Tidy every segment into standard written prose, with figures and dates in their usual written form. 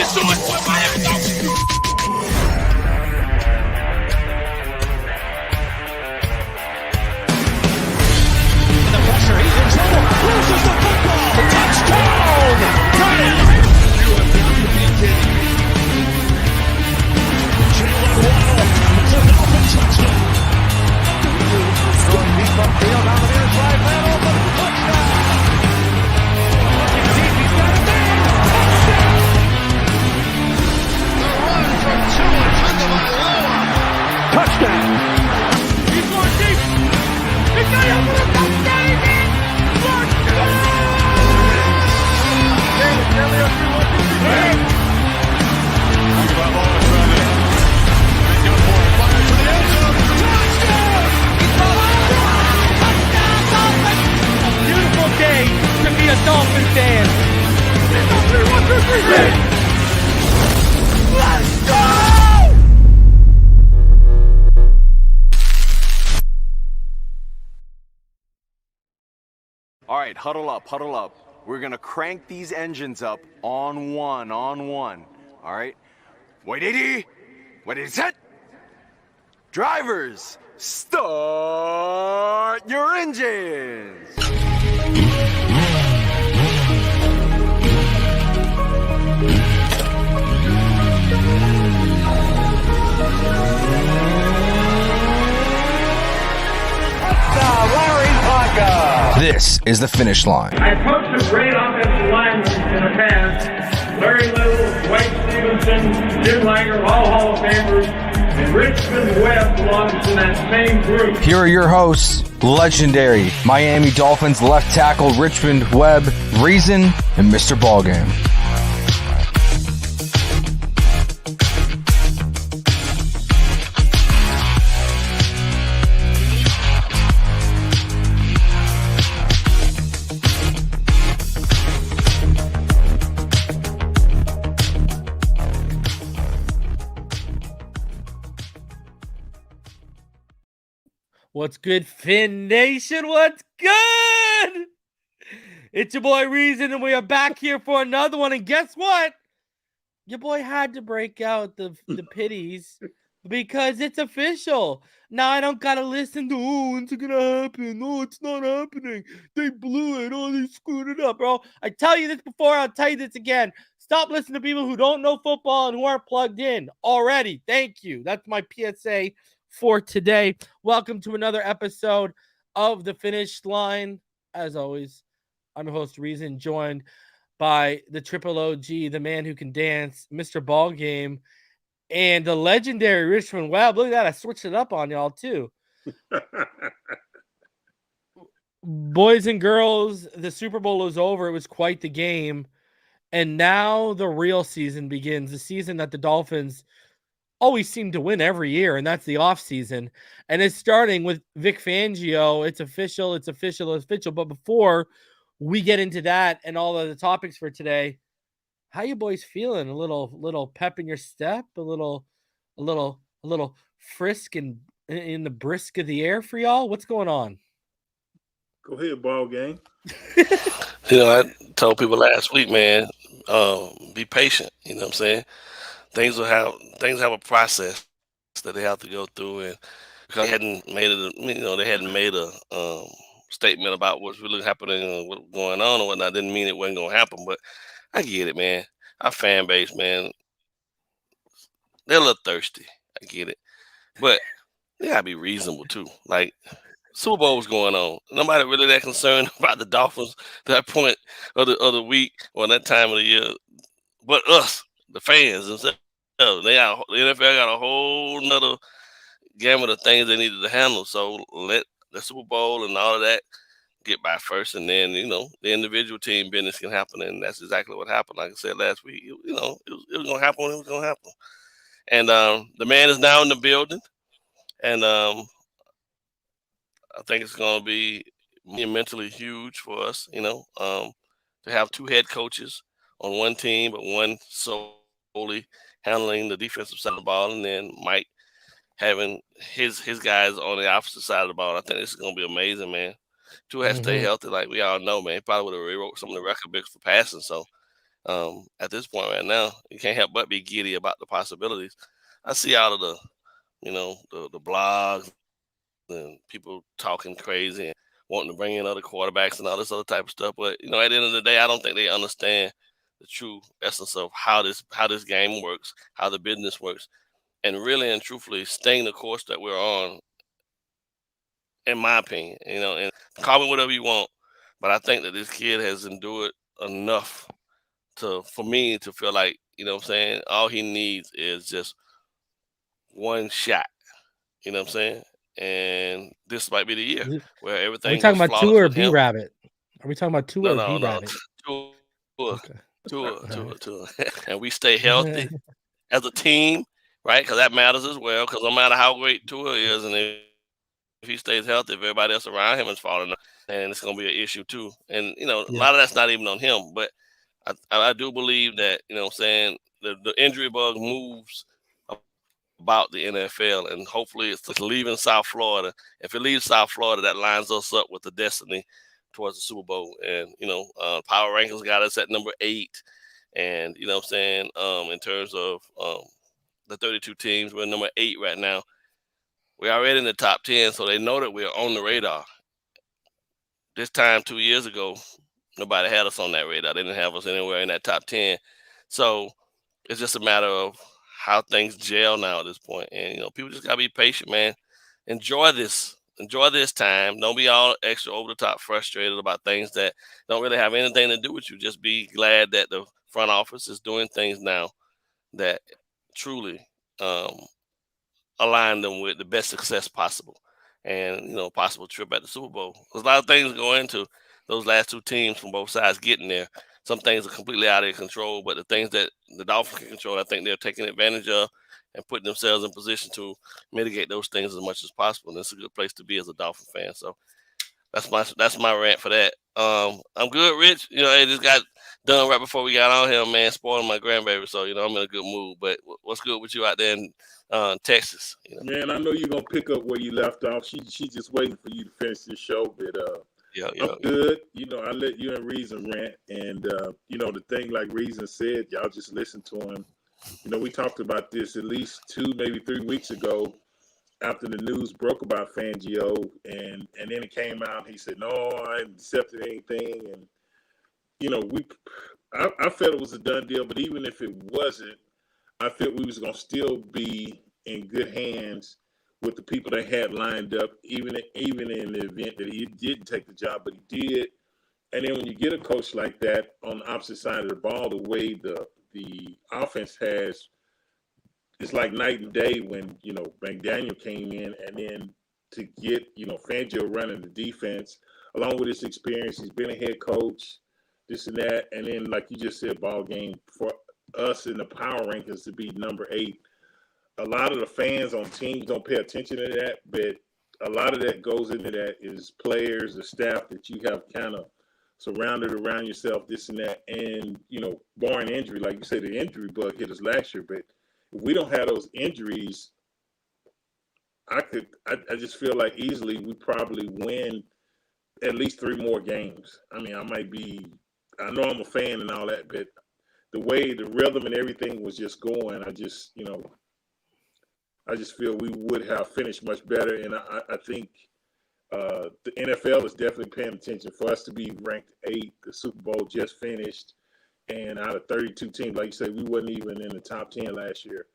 This is what Miami Dolphins do. The pressure, he's in trouble. Loses the football. Touchdown! Giants! You have got to be kidding me. Jalen Waddle. It's a Dolphin touchdown. Throwing deep upfield on the near side. Man open. Touchdown! Looking deep. He's got a man. Touchdown! The run from Tua Tagovailoa. Touchdown! He's going deep. He's got it over the touchdown. Beautiful day to be a Dolphin fan. Let's go! All right, huddle up, huddle up. We're going to crank these engines up on one. All right? Wait, 80. Wait, 80, set. Drivers, start your engines. This is the Finish Line. I coached a great offensive lineman in the past. Larry Little, Dwight Stevenson, Jim Langer, all Hall of Famers, and Richmond Webb belongs to that same group. Here are your hosts, legendary Miami Dolphins left tackle Richmond Webb, Reason, and Mr. BallGame. What's good, Fin Nation? What's good? It's your boy Reason, and we are back here for another one. And guess what? Your boy had to break out the pitties because it's official. Now I don't gotta listen to, oh, it's gonna happen. No, it's not happening. They blew it. Oh, they screwed it up, bro. I tell you this before, I'll tell you this again. Stop listening to people who don't know football and who aren't plugged in already. Thank you. That's my PSA for today. Welcome to another episode of the Finish Line. As always, I'm your host Reason, joined by the triple OG, the man who can dance, Mr. BallGame, and the legendary Richmond Webb. Look at that, I switched it up on y'all too. Boys and girls, the Super Bowl is over. It was quite the game, and now the real season begins, the season that the Dolphins always seem to win every year, and that's the offseason. And it's starting with Vic Fangio. It's official. But before we get into that and all of the topics for today, how you boys feeling? A little pep in your step, a little frisk in the brisk of the air for y'all? What's going on? Go ahead, BallGame. I told people last week, man, be patient. You know what I'm saying? Things have a process that they have to go through, and because they hadn't made a statement about what's really happening and what's going on and whatnot, didn't mean it wasn't gonna happen. But I get it, man. Our fan base, man, they're a little thirsty. I get it, but they gotta be reasonable too. Like, Super Bowl was going on. Nobody really that concerned about the Dolphins at that point of the week or that time of the year, but us, the fans themselves. The NFL got a whole nother gamut of things they needed to handle. So let the Super Bowl and all of that get by first, and then the individual team business can happen, and that's exactly what happened. Like I said last week, it was going to happen when it was going to happen. And the man is now in the building, and I think it's going to be mentally huge for us. To have two head coaches on one team, but one solely handling the defensive side of the ball, and then Mike having his guys on the opposite side of the ball. I think this is going to be amazing, man. Tua has to stay healthy, like we all know, man. He probably would have rewrote some of the record books for passing. So at this point right now, you can't help but be giddy about the possibilities. I see all of the, the blogs and people talking crazy and wanting to bring in other quarterbacks and all this other type of stuff. But, at the end of the day, I don't think they understand the true essence of how this game works, how the business works, and really and truthfully staying the course that we're on, in my opinion, and call me whatever you want. But I think that this kid has endured enough for me to feel like, what I'm saying, all he needs is just one shot. You know what I'm saying? And this might be the year where Are everything we talking goes about flawless Tua or with B him. Rabbit? Are we talking about Tua or B No. Rabbit? Tua, Okay. Tua. And we stay healthy as a team, right? Because that matters as well. Because no matter how great Tua is, and if he stays healthy, if everybody else around him is falling, and it's going to be an issue too. And, a lot of that's not even on him. But I do believe that, what I'm saying, the injury bug moves about the NFL, and hopefully it's leaving South Florida. If it leaves South Florida, that lines us up with the destiny towards the Super Bowl. And, Power Rankings got us at number 8. And, what I'm saying, in terms of the 32 teams, we're number 8 right now. We're already in the top 10, so they know that we're on the radar. This time 2 years ago, nobody had us on that radar. They didn't have us anywhere in that top 10. So it's just a matter of how things gel now at this point. And, people just got to be patient, man. Enjoy this time. Don't be all extra over the top frustrated about things that don't really have anything to do with you. Just be glad that the front office is doing things now that truly align them with the best success possible, and possible trip at the Super Bowl. There's a lot of things go into those last 2 teams from both sides getting there. Some things are completely out of their control, but the things that the Dolphins can control, I think they're taking advantage of and putting themselves in position to mitigate those things as much as possible. And it's a good place to be as a Dolphin fan. So that's my rant for that. I'm good, Rich. I just got done right before we got on here, man, spoiling my grandbaby. So, I'm in a good mood. But what's good with you out there in Texas? Man, I know you're gonna pick up where you left off. She's just waiting for you to finish this show, but I'm good. I let you and Reason rant, and the thing like Reason said, y'all just listen to him. We talked about this at least 2, maybe 3 weeks ago, after the news broke about Fangio, and then it came out. He said, "No, I haven't accepted anything," and I felt it was a done deal. But even if it wasn't, I felt we was gonna still be in good hands with the people they had lined up, even in the event that he didn't take the job, but he did. And then when you get a coach like that on the opposite side of the ball, the way the offense has, it's like night and day when, McDaniel came in, and then to get, Fangio running the defense, along with his experience, he's been a head coach, this and that. And then, like you just said, BallGame, for us in the power rankings to be number 8. A lot of the fans on teams don't pay attention to that, but a lot of that goes into that is players, the staff that you have kind of surrounded around yourself, this and that. And, barring injury, like you said, the injury bug hit us last year, but if we don't have those injuries, I just feel like easily we probably win at least 3 more games. I mean, I know I'm a fan and all that, but the way the rhythm and everything was just going, I just feel we would have finished much better. And I think the NFL is definitely paying attention. For us to be ranked 8, the Super Bowl just finished, and out of 32 teams, like you said, we wasn't even in the top 10 last year.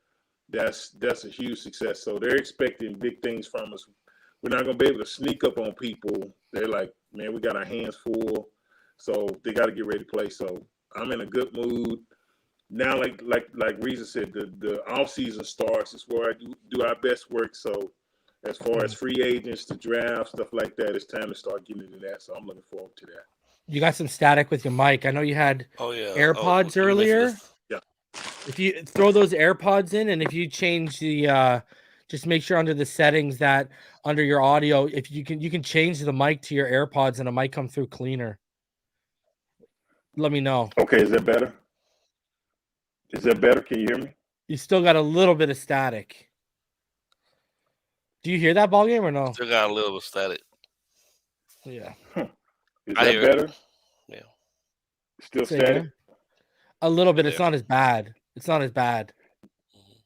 That's a huge success. So they're expecting big things from us. We're not going to be able to sneak up on people. They're like, man, we got our hands full. So they got to get ready to play. So I'm in a good mood. Now, like Reason said, the off-season starts. It's where I do our best work. So as far as free agents, to draft, stuff like that, it's time to start getting into that. So I'm looking forward to that. You got some static with your mic. I know you had AirPods earlier. Yeah. If you throw those AirPods in, and if you change the just make sure under the settings that under your audio, if you can change the mic to your AirPods and it might come through cleaner. Let me know. Okay, is that better? Is that better? Can you hear me? You still got a little bit of static. Do you hear that, BallGame, or no? Still got a little bit of static. Yeah. Is that better? Yeah. Still static? A little bit. It's not as bad. It's not as bad.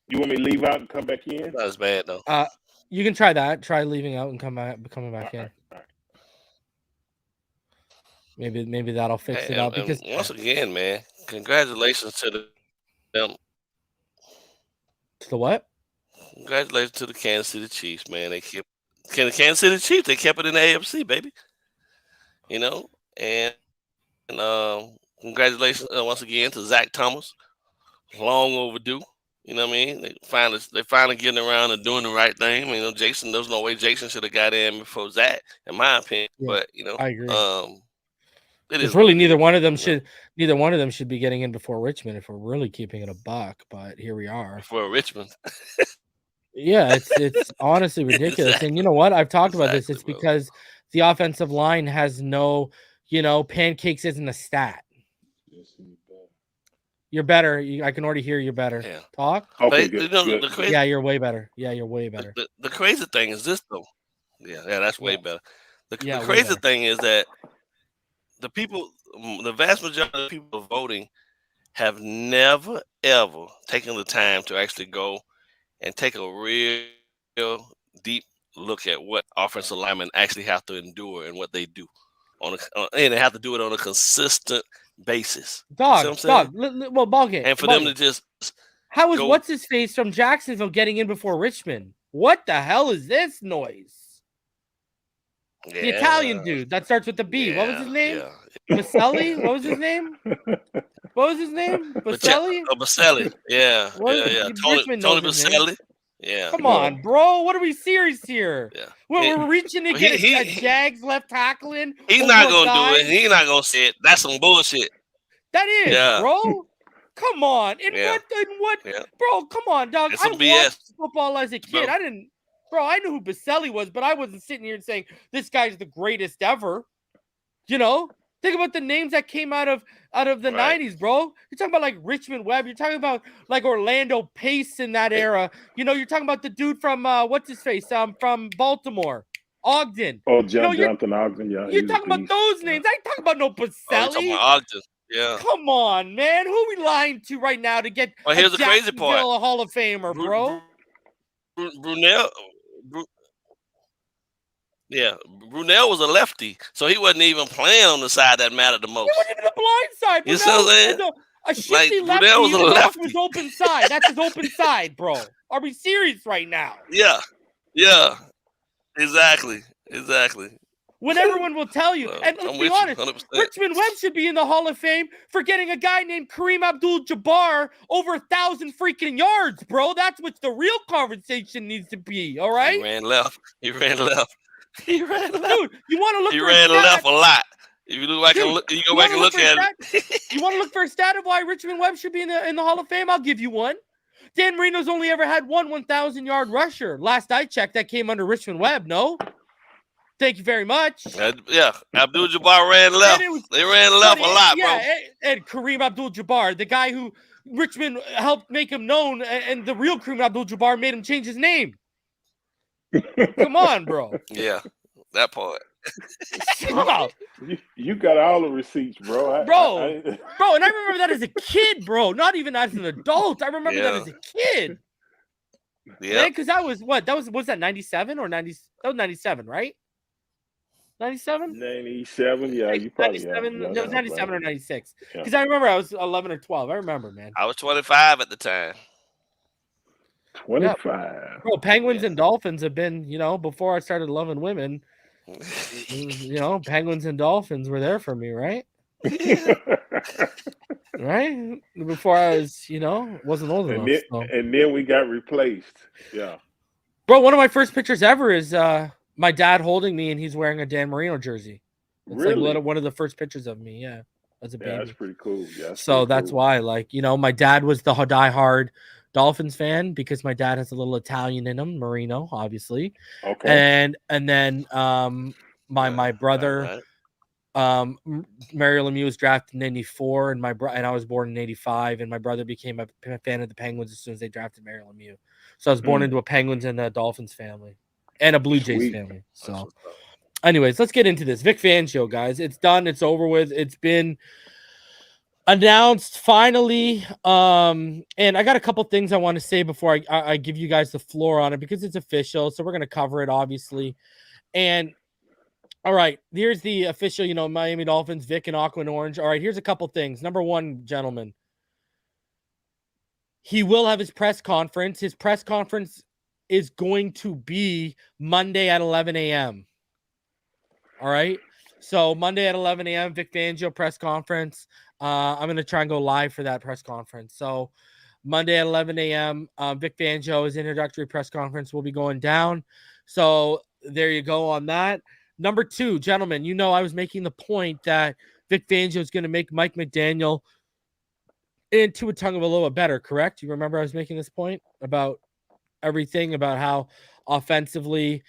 You want me to leave out and come back in? Not as bad though. You can try that. Try leaving out and coming back in. All right. Maybe that'll fix it up. Because once again, man, congratulations to them. To the what? Congratulations to the Kansas City Chiefs, man. They kept the Kansas City Chiefs. They kept it in the AFC, baby. You know, and congratulations once again to Zach Thomas. Long overdue. You know what I mean? They finally getting around and doing the right thing. You know, Jason. There's no way Jason should have got in before Zach, in my opinion. Yeah, but you know, I agree. It's really neither one of them should be getting in before Richmond if we're really keeping it a buck. But here we are. Before Richmond. Yeah, it's honestly ridiculous. Exactly. And you know what? I've talked about this. It's because the offensive line has no, pancakes isn't a stat. You're better. I can already hear you're better. Yeah. Talk. Okay, good. Yeah, you're way better. Yeah, you're way better. The crazy thing is this, though. Yeah, that's way better. The crazy thing is that the vast majority of the people voting have never, ever taken the time to actually go and take a real deep look at what offensive linemen actually have to endure and what they do. And they have to do it on a consistent basis. Well, BallGame. And for them to just what's his face from Jacksonville getting in before Richmond? What the hell is this noise? Yeah. The Italian dude that starts with the B. What was his name? Yeah. Maselli? What was his name? Baselli? Baselli. Yeah. Tony Baselli. Yeah. Come on, bro. What are we serious here? Yeah. We're reaching to get a Jags left tackle in. He's not going to do it. He's not going to say it. That's some bullshit. That is, bro. Come on. What? Yeah. Bro, come on, dog. I watched football as a kid. Bro. I knew who Baselli was, but I wasn't sitting here and saying this guy's the greatest ever. Think about the names that came out of the 90s, bro. You're talking about like Richmond Webb. You're talking about like Orlando Pace in that era. You're talking about the dude from what's his face? From Baltimore, Ogden. Oh, Jonathan Ogden. Yeah. You're talking about those names. I ain't talking about no Baselli. Oh, you're talking about Ogden. Yeah. Come on, man. Who are we lying to right now to get here's the crazy part. A Hall of Famer, bro? Brunel was a lefty, so he wasn't even playing on the side that mattered the most. He wasn't even the blind side. You see what I'm saying? A shifty lefty was a lefty. Was open side. That's his open side, bro. Are we serious right now? Yeah. Exactly. When everyone will tell you, and let's be honest, 100%. Richmond Webb should be in the Hall of Fame for getting a guy named Kareem Abdul-Jabbar over 1,000 freaking yards, bro. That's what the real conversation needs to be, all right? He ran left. Dude, you want to look for ran left a lot. If you look back and look, you go back and look at it. You want to look for a stat of why Richmond Webb should be in the Hall of Fame? I'll give you one. Dan Marino's only ever had one 1,000-yard rusher. Last I checked, that came under Richmond Webb, no? Thank you very much. Abdul-Jabbar ran left. They ran left a lot, bro. And Kareem Abdul-Jabbar, the guy who Richmond helped make him known, and the real Kareem Abdul-Jabbar made him change his name. Come on, bro. Yeah, that part. You got all the receipts, bro. Bro, and I remember that as a kid, bro. Not even as an adult. I remember that as a kid. Yeah, because that was what? Was that 97 or 90? That was 97, right? 97? 97, yeah. You probably 97. It was 97 or 96. Because I remember I was 11 or 12. I remember, man. I was 25 at the time. 25. Yeah. Bro, Penguins and Dolphins have been, before I started loving women, Penguins and Dolphins were there for me, right? Right? Before I was, wasn't old enough. And then we got replaced. Yeah. Bro, one of my first pictures ever is my dad holding me, and he's wearing a Dan Marino jersey. It's really? Like one of the first pictures of me, as a baby. Yeah, that's pretty cool. Yeah, that's why, my dad was the diehard Dolphins fan because my dad has a little Italian in him, Marino, obviously. Okay. And then my brother, Mario Lemieux was drafted in 84, and and I was born in 85, and my brother became a fan of the Penguins as soon as they drafted Mario Lemieux. So I was born into a Penguins and a Dolphins family. And a Blue Jays family. So, anyways, let's get into this. Vic Fangio, guys. It's done. It's over with. It's been announced finally. And I got a couple things I want to say before I give you guys the floor on it because it's official. So we're going to cover it, obviously. And all right, here's the official, Miami Dolphins, Vic and Aqua and Orange. All right, here's a couple things. Number one, gentlemen, he will have his press conference. His press conference is going to be Monday at 11 a.m. All right. So Monday at 11 a.m., Vic Fangio press conference. I'm going to try and go live for that press conference. So Monday at 11 a.m., Vic Fangio's introductory press conference will be going down. So there you go on that. Number two, gentlemen, I was making the point that Vic Fangio is going to make Mike McDaniel and Tua Tagovailoa better, correct? You remember I was making this point about everything, about how offensively,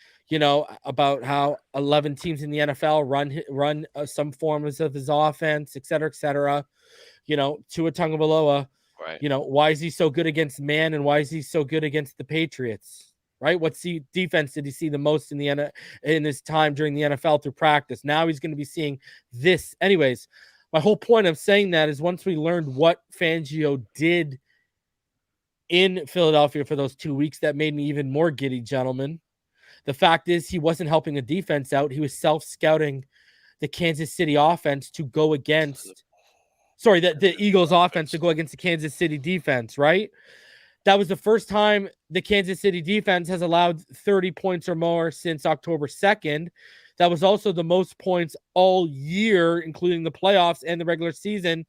about how 11 teams in the NFL run some forms of his offense, et cetera, et cetera. Tua Tagovailoa, Right. Why is he so good against man and why is he so good against the Patriots? Right? What's the defense did he see the most in his time during the NFL through practice? Now he's going to be seeing this. Anyways, my whole point of saying that is once we learned what Fangio did in Philadelphia for those 2 weeks, that made me even more giddy, gentlemen. The fact is he wasn't helping a defense out. He was self-scouting the Kansas City offense to go against the Eagles offense to go against the Kansas City defense, right? That was the first time the Kansas City defense has allowed 30 points or more since October 2nd. That was also the most points all year, including the playoffs and the regular season.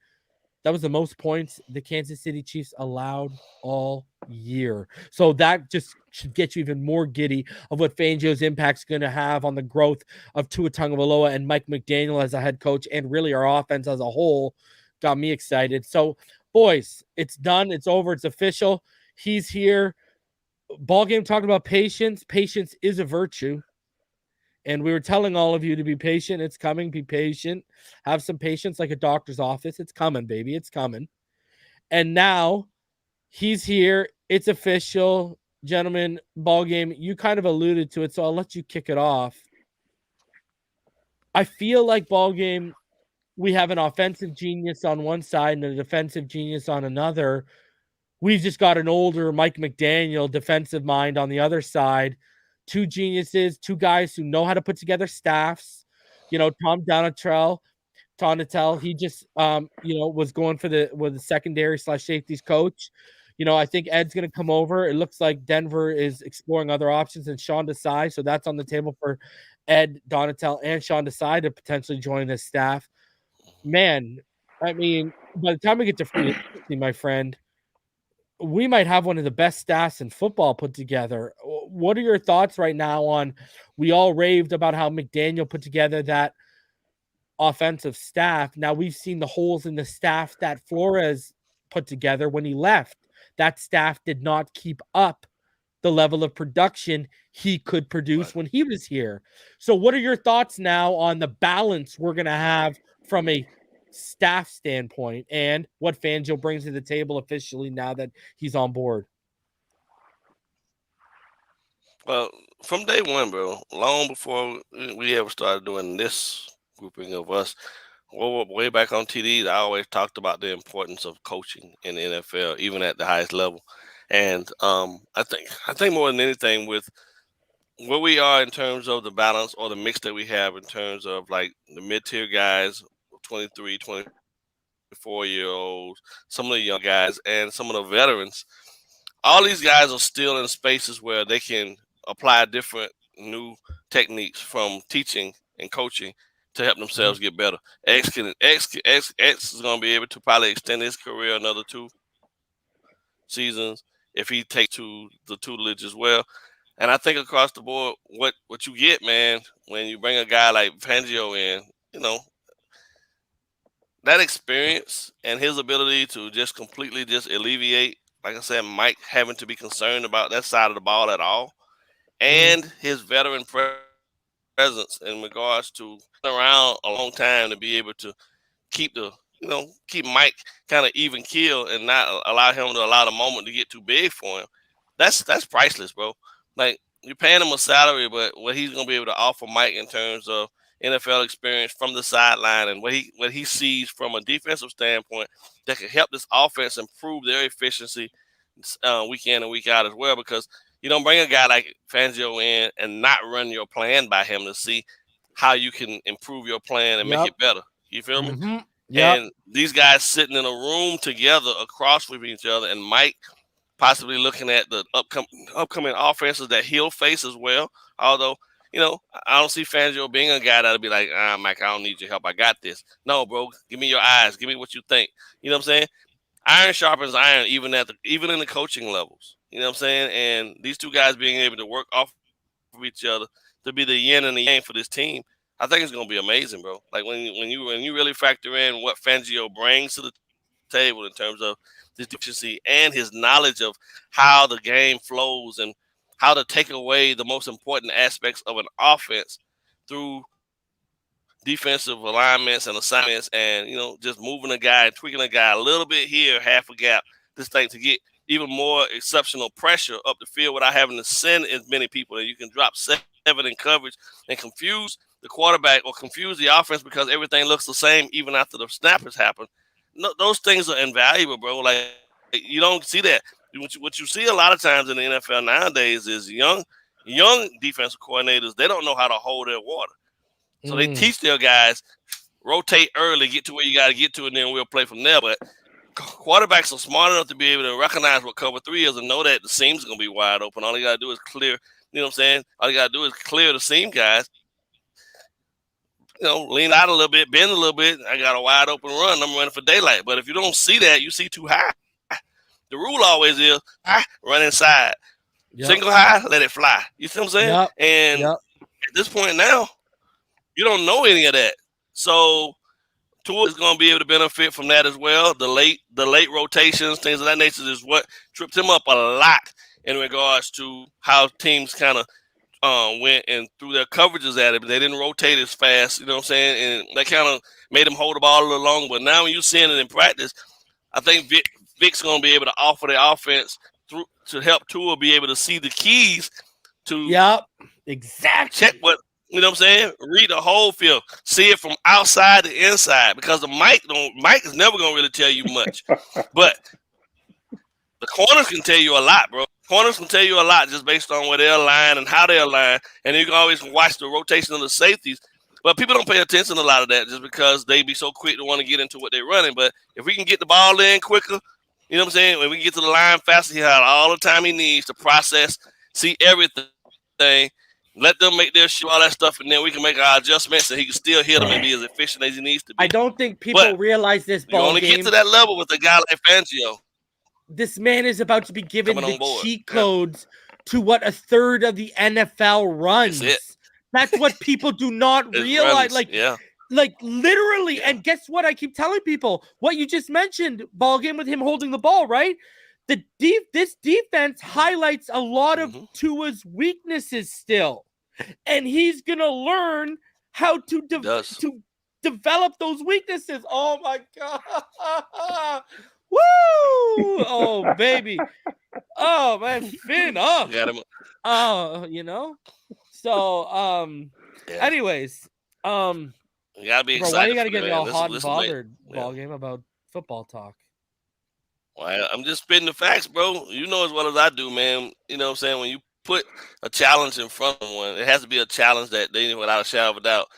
That was the most points the Kansas City Chiefs allowed all year. So that just should get you even more giddy of what Fangio's impact is going to have on the growth of Tua Tagovailoa and Mike McDaniel as a head coach and really our offense as a whole. Got me excited. So, boys, it's done. It's over. It's official. He's here. BallGame talking about patience. Patience is a virtue. And we were telling all of you to be patient. It's coming. Be patient. Have some patience like a doctor's office. It's coming, baby. It's coming. And now he's here. It's official. Gentlemen, BallGame, you kind of alluded to it, so I'll let you kick it off. I feel like BallGame, we have an offensive genius on one side and a defensive genius on another. We've just got an older Mike McDaniel defensive mind on the other side. Two geniuses, two guys who know how to put together staffs. Tom Donatel, he just was going for the secondary / safeties coach. I think Ed's going to come over. It looks like Denver is exploring other options and Sean Desai. So that's on the table for Ed, Donatel, and Sean Desai to potentially join this staff. Man, I mean, by the time we get to free agency, my friend, we might have one of the best staffs in football put together. What are your thoughts right now on, we all raved about how McDaniel put together that offensive staff. Now we've seen the holes in the staff that Flores put together when he left. That staff did not keep up the level of production he could produce when he was here. So what are your thoughts now on the balance we're going to have from a staff standpoint and what Fangio brings to the table officially now that he's on board? Well, from day one, bro, long before we ever started doing this grouping of us, way back on TD, I always talked about the importance of coaching in the NFL, even at the highest level. And I think more than anything, with where we are in terms of the balance or the mix that we have in terms of like the mid-tier guys, 23, 24-year-olds, some of the young guys, and some of the veterans, all these guys are still in spaces where they can apply different new techniques from teaching and coaching to help themselves get better. X is going to be able to probably extend his career another 2 seasons if he takes to the tutelage as well. And I think across the board, what you get, man, when you bring a guy like Fangio in, that experience and his ability to just completely just alleviate, like I said, Mike having to be concerned about that side of the ball at all, and his veteran presence in regards to around a long time to be able to keep Mike kind of even keel and not allow him to allow the moment to get too big for him. That's priceless, bro. Like, you're paying him a salary, but what he's going to be able to offer Mike in terms of NFL experience from the sideline and what he sees from a defensive standpoint that can help this offense improve their efficiency week in and week out as well. Because you don't bring a guy like Fangio in and not run your plan by him to see how you can improve your plan and make it better. You feel me? Yep. And these guys sitting in a room together across from each other, and Mike possibly looking at the upcoming offenses that he'll face as well. Although, I don't see Fangio being a guy that'll be like, Mike, I don't need your help. I got this. No, bro, give me your eyes. Give me what you think. You know what I'm saying? Iron sharpens iron, even in the coaching levels. You know what I'm saying? And these two guys being able to work off of each other to be the yin and the yang for this team, I think it's gonna be amazing, bro. Like when you really factor in what Fangio brings to the table in terms of his efficiency and his knowledge of how the game flows and how to take away the most important aspects of an offense through defensive alignments and assignments, and just moving a guy, tweaking a guy a little bit here, half a gap, this thing to get even more exceptional pressure up the field without having to send as many people. And you can drop 7 in coverage and confuse the quarterback or confuse the offense because everything looks the same even after the snap has happened. No, those things are invaluable, bro. Like you don't see that. What you see a lot of times in the NFL nowadays is young defensive coordinators. They don't know how to hold their water, so they teach their guys rotate early, get to where you got to get to, and then we'll play from there. But quarterbacks are smart enough to be able to recognize what cover 3 is and know that the seam's going to be wide open. All you got to do is clear. You know what I'm saying? All you got to do is clear the seam guys. Lean out a little bit, bend a little bit. I got a wide open run. I'm running for daylight. But if you don't see that, you see too high. The rule always is run inside. Single high, let it fly. You see what I'm saying? And at this point now, you don't know any of that. So Tua is going to be able to benefit from that as well. The late rotations, things of that nature is what tripped him up a lot in regards to how teams kind of went and threw their coverages at it, but they didn't rotate as fast, you know what I'm saying? And that kind of made him hold the ball a little longer. But now when you're seeing it in practice, I think Vic's going to be able to offer the offense to help Tua be able to see the keys to exactly check what, you know what I'm saying? Read the whole field, see it from outside to inside, because the Mike is never going to really tell you much. But the corners can tell you a lot, bro. Corners can tell you a lot just based on where they're aligned and how they're aligned. And you can always watch the rotation of the safeties. But people don't pay attention to a lot of that just because they be so quick to want to get into what they're running. But if we can get the ball in quicker, you know what I'm saying? When we can get to the line faster, he has all the time he needs to process, see everything, let them make their shoot, all that stuff, and then we can make our adjustments and he can still hit them and be as efficient as he needs to be. I don't think people realize this ball you only game. get to that level with a guy like Fangio. This man is about to be given the cheat codes to what a third of the NFL runs. That's what people do not realize. Like literally. And guess what? I keep telling people what you just mentioned, ball game with him holding the ball, right? This defense highlights a lot of Tua's weaknesses still. And he's going to learn how to develop those weaknesses. Oh my God. Woo! Oh, baby. Oh, man. Finn up. Oh, So, anyways. You gotta be excited. Why you gotta get me all hot and bothered, ball game, about football talk? Well, I'm just spitting the facts, bro. You know as well as I do, man. You know what I'm saying? When you put a challenge in front of one, it has to be a challenge that they, without a shadow of a doubt,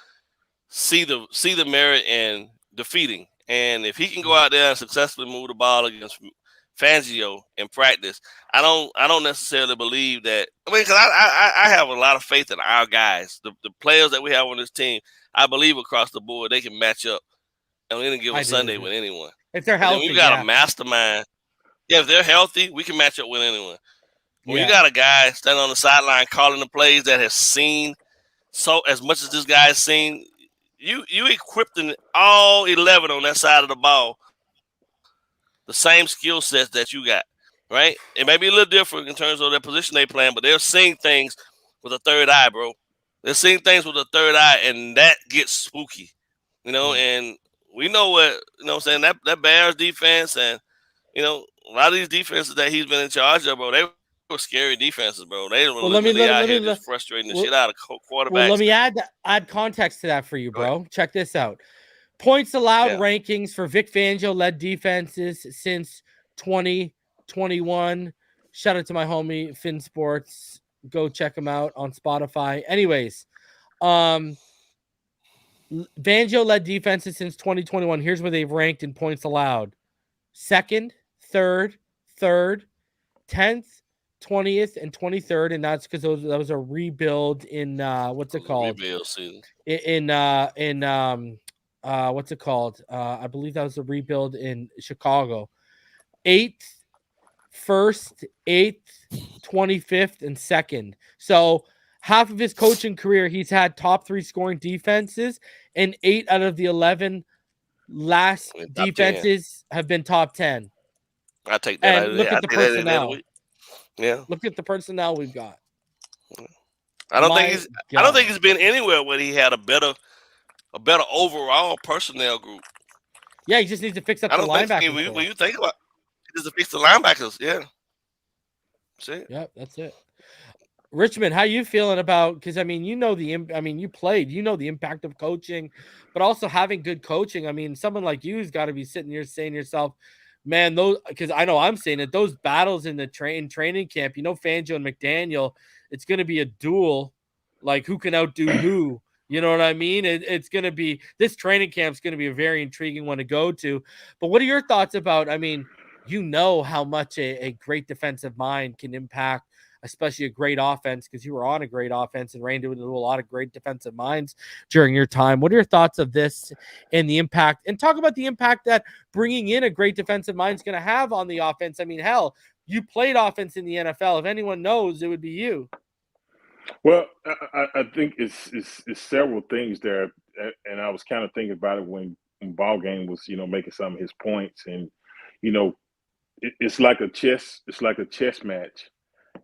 see the merit in defeating. And if he can go out there and successfully move the ball against Fangio in practice, I don't necessarily believe that. I mean, because I have a lot of faith in our guys, the players that we have on this team. I believe across the board they can match up on any given Sunday with anyone. If they're healthy, we've got a mastermind. Yeah, if they're healthy, we can match up with anyone. When you got a guy standing on the sideline calling the plays that has seen so as much as this guy has seen, you equipped in all 11 on that side of the ball the same skill sets that you got, right? It may be a little different in terms of their position they playing, but they're seeing things with a third eye, bro. They're seeing things with a third eye, and that gets spooky, and we know what, I'm saying, that Bears defense and, a lot of these defenses that he's been in charge of, bro, were scary defenses, bro. They were Well, let me literally let, out let here me just let, frustrating the well, shit out of well, quarterbacks. let me add context to that for you, Go ahead. bro. Check this out. Points allowed Yeah. rankings for Vic Fangio led defenses since 2021. Shout out to my homie Finn Sports. Go check him out on Spotify. Anyways, Fangio led defenses since 2021. Here's where they've ranked in points allowed: second, third, 10th, 20th, and 23rd, and that's because that was a rebuild in what's it called? Rebuild season. What's it called? I believe that was a rebuild in Chicago. 8th, 1st, 8th, 25th, and 2nd. So half of his coaching career, he's had top 3 scoring defenses, and 8 out of the 11 last defenses have been top 10. I take that. And look at the personnel. Yeah. Look at the personnel we've got. I don't think he's been anywhere where he had a better overall personnel group. Yeah, he just needs to fix up the linebackers. When you think about it, he needs to fix the linebackers. Yeah. That's it. Yep, that's it. Richmond, how you feeling about? Because you know you played. You know the impact of coaching, but also having good coaching. I mean, someone like you's got to be sitting here saying to yourself, man, those, because I know I'm saying it, those battles in the training camp, Fangio and McDaniel, it's going to be a duel, like who can outdo who. You know what I mean? It's going to be, this training camp is going to be a very intriguing one to go to. But what are your thoughts about, how much a great defensive mind can impact, especially a great offense, because you were on a great offense and ran into a lot of great defensive minds during your time. What are your thoughts of this and the impact? And talk about the impact that bringing in a great defensive mind is going to have on the offense. I mean, hell, you played offense in the NFL. If anyone knows, it would be you. Well, I think it's several things there, and I was kind of thinking about it when BallGame was making some of his points, and it's like a chess match.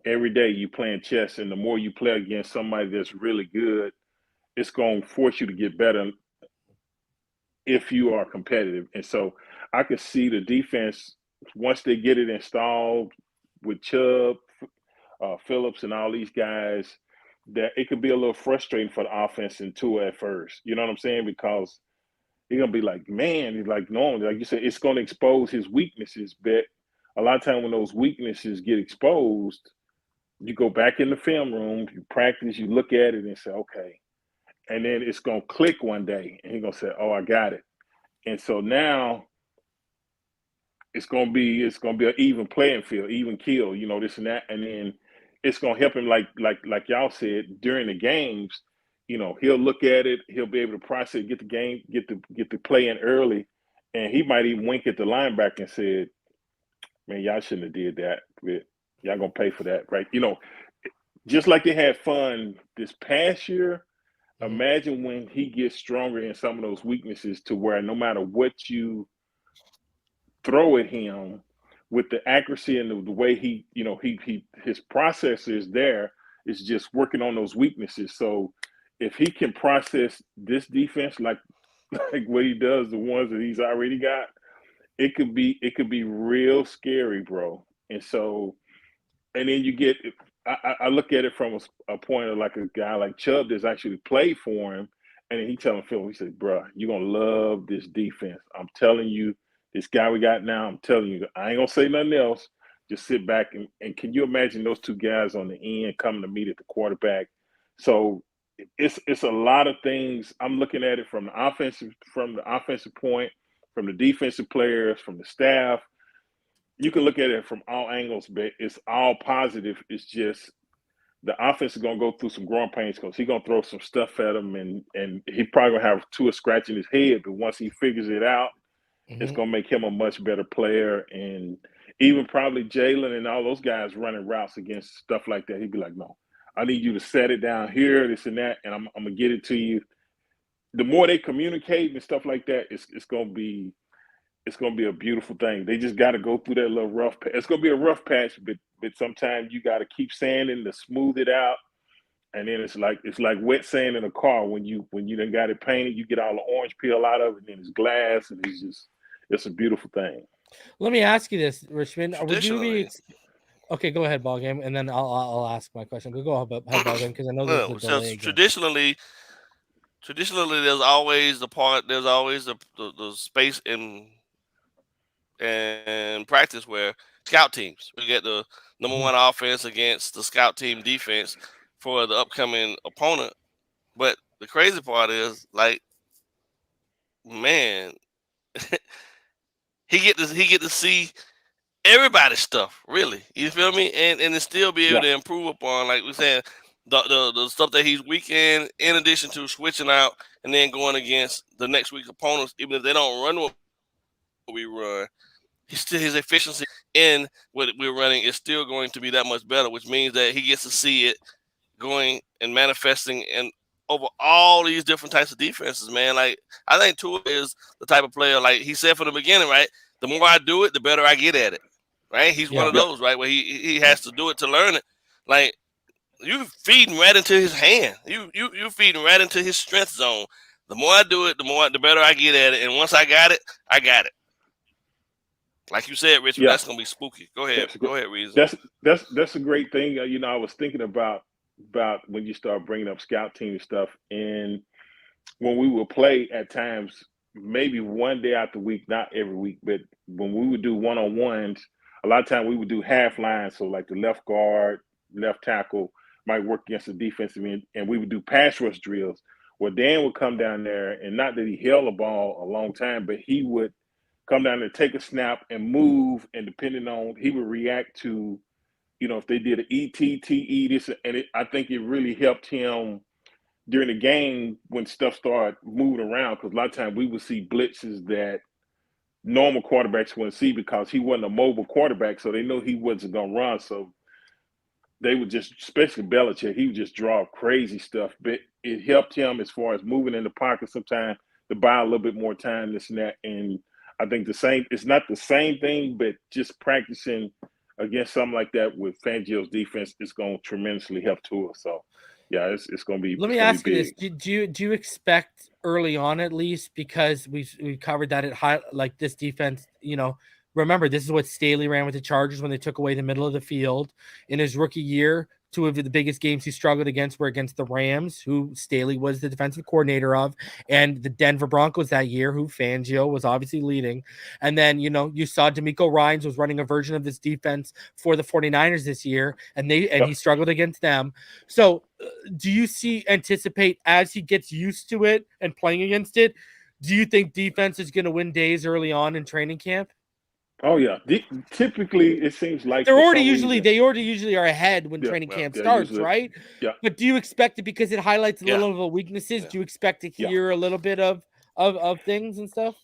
Every day you playing chess, and the more you play against somebody that's really good, it's going to force you to get better if you are competitive. And so I could see the defense, once they get it installed with Chubb, Phillips, and all these guys, that it could be a little frustrating for the offense and Tua at first. You know what I'm saying? Because you're going to be like, man, he's like, no, like you said, it's going to expose his weaknesses. But a lot of time when those weaknesses get exposed, you go back in the film room, you practice, you look at it and say, okay. And then it's going to click one day and you're going to say, oh, I got it. And so now it's going to be an even playing field, even kill, this and that. And then it's going to help him, like y'all said, during the games, he'll look at it, he'll be able to process, get the play in early. And he might even wink at the linebacker and said, man, y'all shouldn't have did that. But y'all going to pay for that, right? Just like they had fun this past year, imagine when he gets stronger in some of those weaknesses to where no matter what you throw at him, with the accuracy and the way his process is there, is just working on those weaknesses. So if he can process this defense like what he does, the ones that he's already got, it could be real scary, bro. And so, and then you get, I look at it from a point of like a guy like Chubb that's actually played for him, and then he telling Phil, he said, bro, you're going to love this defense. I'm telling you, this guy we got now, I'm telling you, I ain't going to say nothing else. Just sit back and can you imagine those two guys on the end coming to meet at the quarterback? So it's a lot of things. I'm looking at it from the offensive point, from the defensive players, from the staff. You can look at it from all angles, but it's all positive. It's just the offense is going to go through some growing pains because he's going to throw some stuff at him, and he probably going to have Tua scratching his head. But once he figures it out, it's going to make him a much better player. And even probably Jalen and all those guys running routes against stuff like that, he'd be like, no, I need you to set it down here, this and that, and I'm going to get it to you. The more they communicate and stuff like that, it's going to be a beautiful thing. They just got to go through that little rough patch. It's going to be a rough patch, but sometimes you got to keep sanding to smooth it out. And then it's like wet sand in a car. When you done got it painted, you get all the orange peel out of it, and then it's glass, and it's a beautiful thing. Let me ask you this, Richmond. Okay, go ahead, BallGame, and then I'll ask my question. Go ahead, BallGame, because I know there's a So delay again. traditionally, there's always the space in practice where scout teams, we get the number one offense against the scout team defense for the upcoming opponent. But the crazy part is, like, man, he get to see everybody's stuff, really. You feel me? And to still be able to improve upon, like we said, the stuff that he's weak in addition to switching out and then going against the next week's opponents, even if they don't run what we run, his efficiency in what we're running is still going to be that much better, which means that he gets to see it going and manifesting and over all these different types of defenses, man. Like, I think Tua is the type of player, like he said from the beginning, right? The more I do it, the better I get at it, right? He's one of those, right, where he has to do it to learn it. Like, you feeding right into his hand. You feeding right into his strength zone. The more I do it, the better I get at it. And once I got it, I got it. Like you said, Richard, that's gonna be spooky. Go ahead, Reason. That's a great thing. I was thinking about when you start bringing up scout team stuff, and when we would play at times, maybe one day out the week, not every week, but when we would do one-on-ones, a lot of time we would do half lines. So like the left guard, left tackle might work against the defensive end, and we would do pass rush drills. Well, Dan would come down there, and not that he held the ball a long time, but he would come down there, take a snap, and move, and depending on, he would react to, if they did an ETTE, this, and I think it really helped him during the game when stuff started moving around, because a lot of times we would see blitzes that normal quarterbacks wouldn't see because he wasn't a mobile quarterback, so they know he wasn't going to run. So they would just, especially Belichick, he would just draw crazy stuff. But it helped him as far as moving in the pocket sometimes to buy a little bit more time, this and that. And I think it's not the same thing, but just practicing against something like that with Fangio's defense is going to tremendously help Tua. So, yeah, it's going to be. Let me ask you this: Do you expect early on, at least, because we covered that at high, like this defense? Remember, this is what Staley ran with the Chargers when they took away the middle of the field in his rookie year. Two of the biggest games he struggled against were against the Rams, who Staley was the defensive coordinator of, and the Denver Broncos that year, who Fangio was obviously leading. And then, you saw D'Amico Ryans was running a version of this defense for the 49ers this year, and he struggled against them. So do you anticipate as he gets used to it and playing against it, do you think defense is going to win days early on in training camp? Oh yeah, typically it seems like they already usually are ahead when training camp starts, right? Yeah. But do you expect it because it highlights a little of the weaknesses? Yeah. Do you expect to hear a little bit of things and stuff?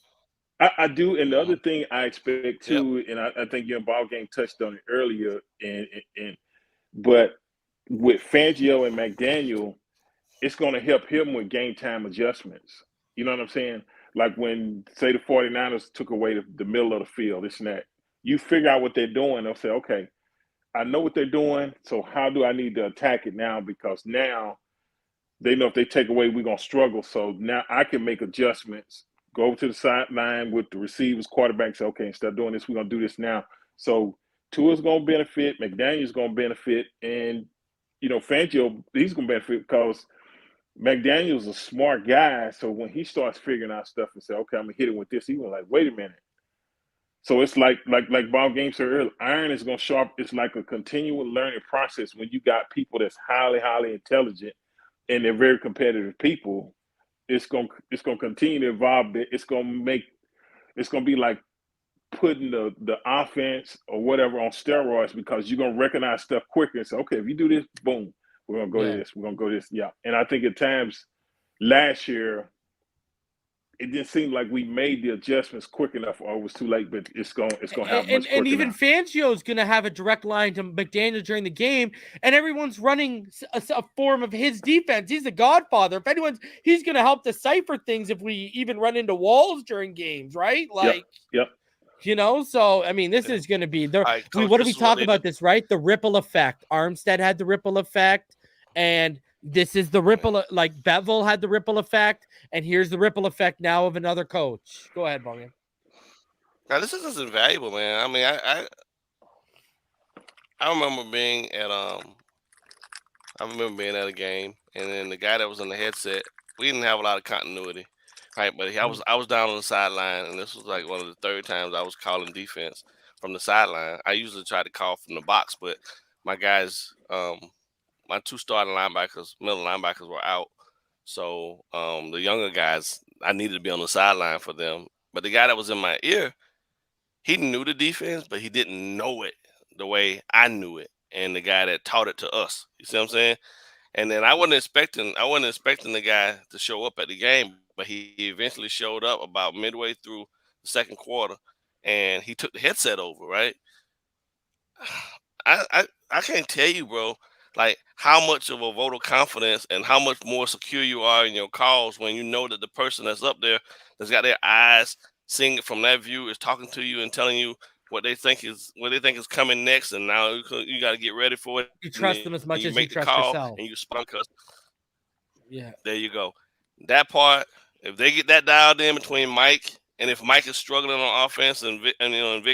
I do, and the other thing I expect too, and I think your BallGame touched on it earlier, but with Fangio and McDaniel, it's going to help him with game time adjustments. You know what I'm saying? Like when, say, the 49ers took away the middle of the field, this and that. You figure out what they're doing. They'll say, okay, I know what they're doing, so how do I need to attack it now? Because now they know if they take away, we're going to struggle. So now I can make adjustments, go over to the sideline with the receivers, quarterback, say, okay, instead of doing this, we're going to do this now. So Tua's going to benefit, McDaniel's going to benefit, and, Fangio, he's going to benefit because – McDaniel's a smart guy, so when he starts figuring out stuff and say, okay, I'm going to hit it with this, he was like, wait a minute. So it's like BallGame said earlier, iron is going to sharpen. It's like a continual learning process when you got people that's highly, highly intelligent and they're very competitive people. It's going to continue to evolve. It's going to be like putting the offense or whatever on steroids, because you're going to recognize stuff quicker and say, okay, if you do this, boom. We're going to go to this. We're going to go to this. Yeah. And I think at times last year, it didn't seem like we made the adjustments quick enough, or it was too late, but it's going to happen much quicker. And even Fangio is going to have a direct line to McDaniel during the game, and everyone's running a form of his defense. He's the godfather. If he's going to help decipher things if we even run into walls during games, right? Like, Yep. So, I mean, this is going to be there. Right, what do we talk about this, right? The ripple effect. Armstead had the ripple effect, and this is the ripple, like Bevel had the ripple effect, and here's the ripple effect now of another coach. Go ahead, BallGame. Now, this is invaluable, man. I mean, I remember being at a game, and then the guy that was in the headset, we didn't have a lot of continuity, right? But I was down on the sideline, and this was like one of the third times I was calling defense from the sideline. I usually try to call from the box, but my guys, my two starting linebackers, middle linebackers were out, so the younger guys, I needed to be on the sideline for them. But the guy that was in my ear, he knew the defense, but he didn't know it the way I knew it, and the guy that taught it to us. You see what I'm saying? And then I wasn't expecting the guy to show up at the game, but he eventually showed up about midway through the second quarter, and he took the headset over. Right? I can't tell you, bro, like how much of a vote of confidence and how much more secure you are in your calls when you know that the person that's up there that's got their eyes seeing it from that view is talking to you and telling you what they think is coming next, and now you got to get ready for it. You trust them as much as you trust yourself. And you spunk us. Yeah. There you go. That part, if they get that dialed in between Mike, and if Mike is struggling on offense and Vic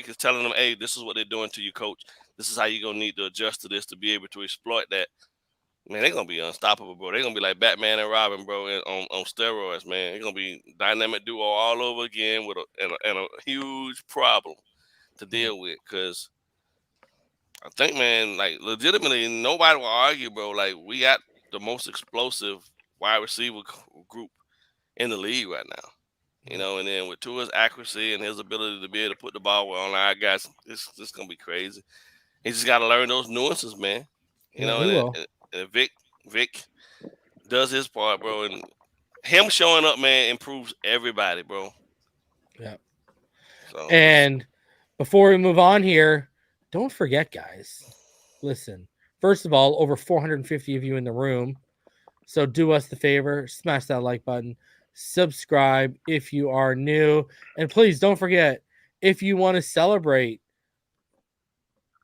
is telling them, hey, this is what they're doing to you, coach. This is how you're going to need to adjust to this to be able to exploit that. Man, they're going to be unstoppable, bro. They're going to be like Batman and Robin, bro, on steroids, man. They're going to be dynamic duo all over again with a huge problem to deal with, because I think, man, like legitimately, nobody will argue, bro. Like, we got the most explosive wide receiver group in the league right now, you know. And then with Tua's accuracy and his ability to be able to put the ball on our guys, it's gonna be crazy. He just got to learn those nuances, man. You know, and Vic does his part, bro, and him showing up, man, improves everybody, bro. Yeah. So, and before we move on here, don't forget, guys, listen, first of all, over 450 of you in the room. So do us the favor, smash that like button, subscribe if you are new. And please don't forget, if you want to celebrate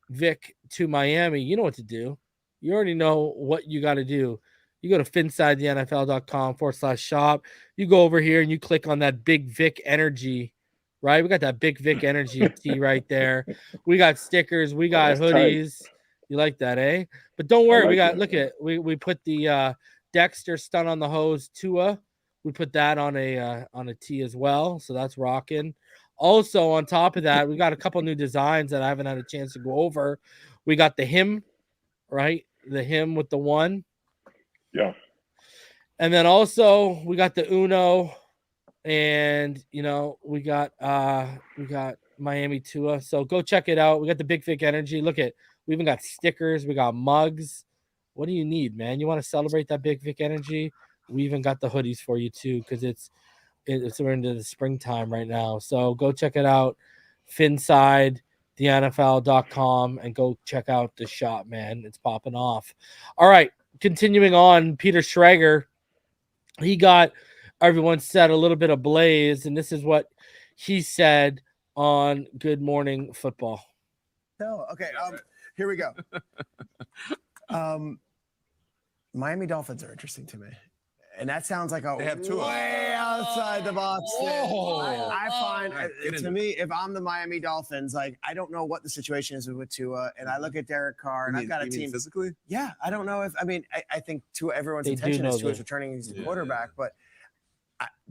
Vic to Miami, you know what to do. You already know what you got to do. You go to PhinsideTheNFL.com/shop. You go over here and you click on that Big Vic Energy, right? We got that Big Vic Energy tee right there. We got stickers. We got hoodies. Tight. You like that, eh? But don't worry. We got, look at, we put the Dexter Stun on the Hose Tua. We put that on a tee as well. So that's rocking. Also, on top of that, we got a couple new designs that I haven't had a chance to go over. We got the him, right? The him with the one. Yeah. And then also we got the Uno, and we got Miami Tua. So go check it out. We got the Big Vic Energy. Look at, we even got stickers. We got mugs. What do you need, man? You want to celebrate that Big Vic Energy? We even got the hoodies for you too, because we're into the springtime right now. So go check it out. PhinsideTheNFL.com, and go check out the shop, man. It's popping off. All right. Continuing on, Peter Schrager, he got everyone set a little bit ablaze, and this is what he said on Good Morning Football. Okay, here we go. Miami Dolphins are interesting to me. And that sounds like they have two way outside the box thing. I find, to me, if I'm the Miami Dolphins, like, I don't know what the situation is with Tua, and I look at Derek Carr, and I've got a team. Physically? Yeah, I don't know if, I think Tua, everyone's intention is Tua's returning as a quarterback, but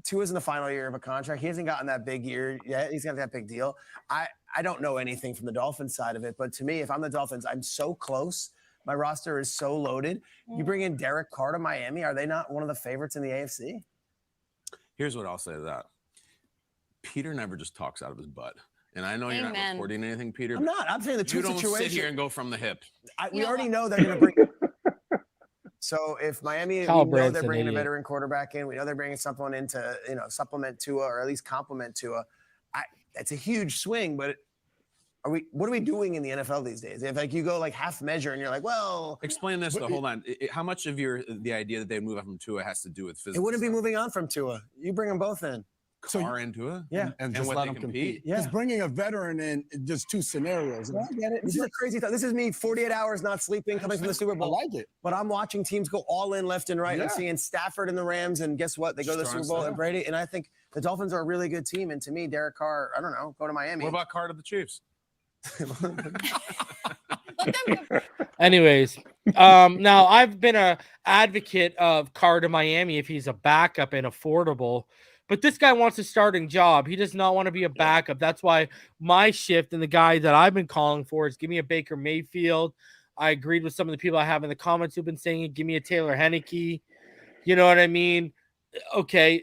Tua's in the final year of a contract. He hasn't gotten that big year yet. He's got that big deal. I don't know anything from the Dolphins side of it, but to me, if I'm the Dolphins, I'm so close. My roster is so loaded. You bring in Derek Carr to Miami. Are they not one of the favorites in the AFC? Here's what I'll say to that. Peter never just talks out of his butt. And I know you're not reporting anything, Peter. I'm not. I'm saying the two situations. You don't sit here and go from the hip. We already know they're going to bring. So if Miami, we know they're bringing a veteran quarterback in. We know they're bringing someone in to, supplement Tua, or at least complement Tua. That's a huge swing, but what are we doing in the NFL these days? If you go half measure and you're like, well, explain this. Hold on. How much of the idea that they move on from Tua has to do with physical? It wouldn't be moving on from Tua. You bring them both in. Carr and Tua? Yeah. And just let them compete. Yeah. Because bringing a veteran in, just two scenarios. I get it. This is a crazy thought. This is me 48 hours not sleeping, coming from the Super Bowl. I like it. But I'm watching teams go all in left and right. Yeah. I'm seeing Stafford and the Rams, and guess what? They go to the Super Bowl and Brady. And I think the Dolphins are a really good team. And to me, Derek Carr, I don't know, go to Miami. What about Carr to the Chiefs? Anyways, now I've been a advocate of Carr to Miami if he's a backup and affordable, but this guy wants a starting job. He does not want to be a backup. That's why my shift and the guy that I've been calling for is give me a Baker Mayfield. I agreed with some of the people I have in the comments who've been saying it. Give me a Taylor Heineke. You know what I mean? Okay,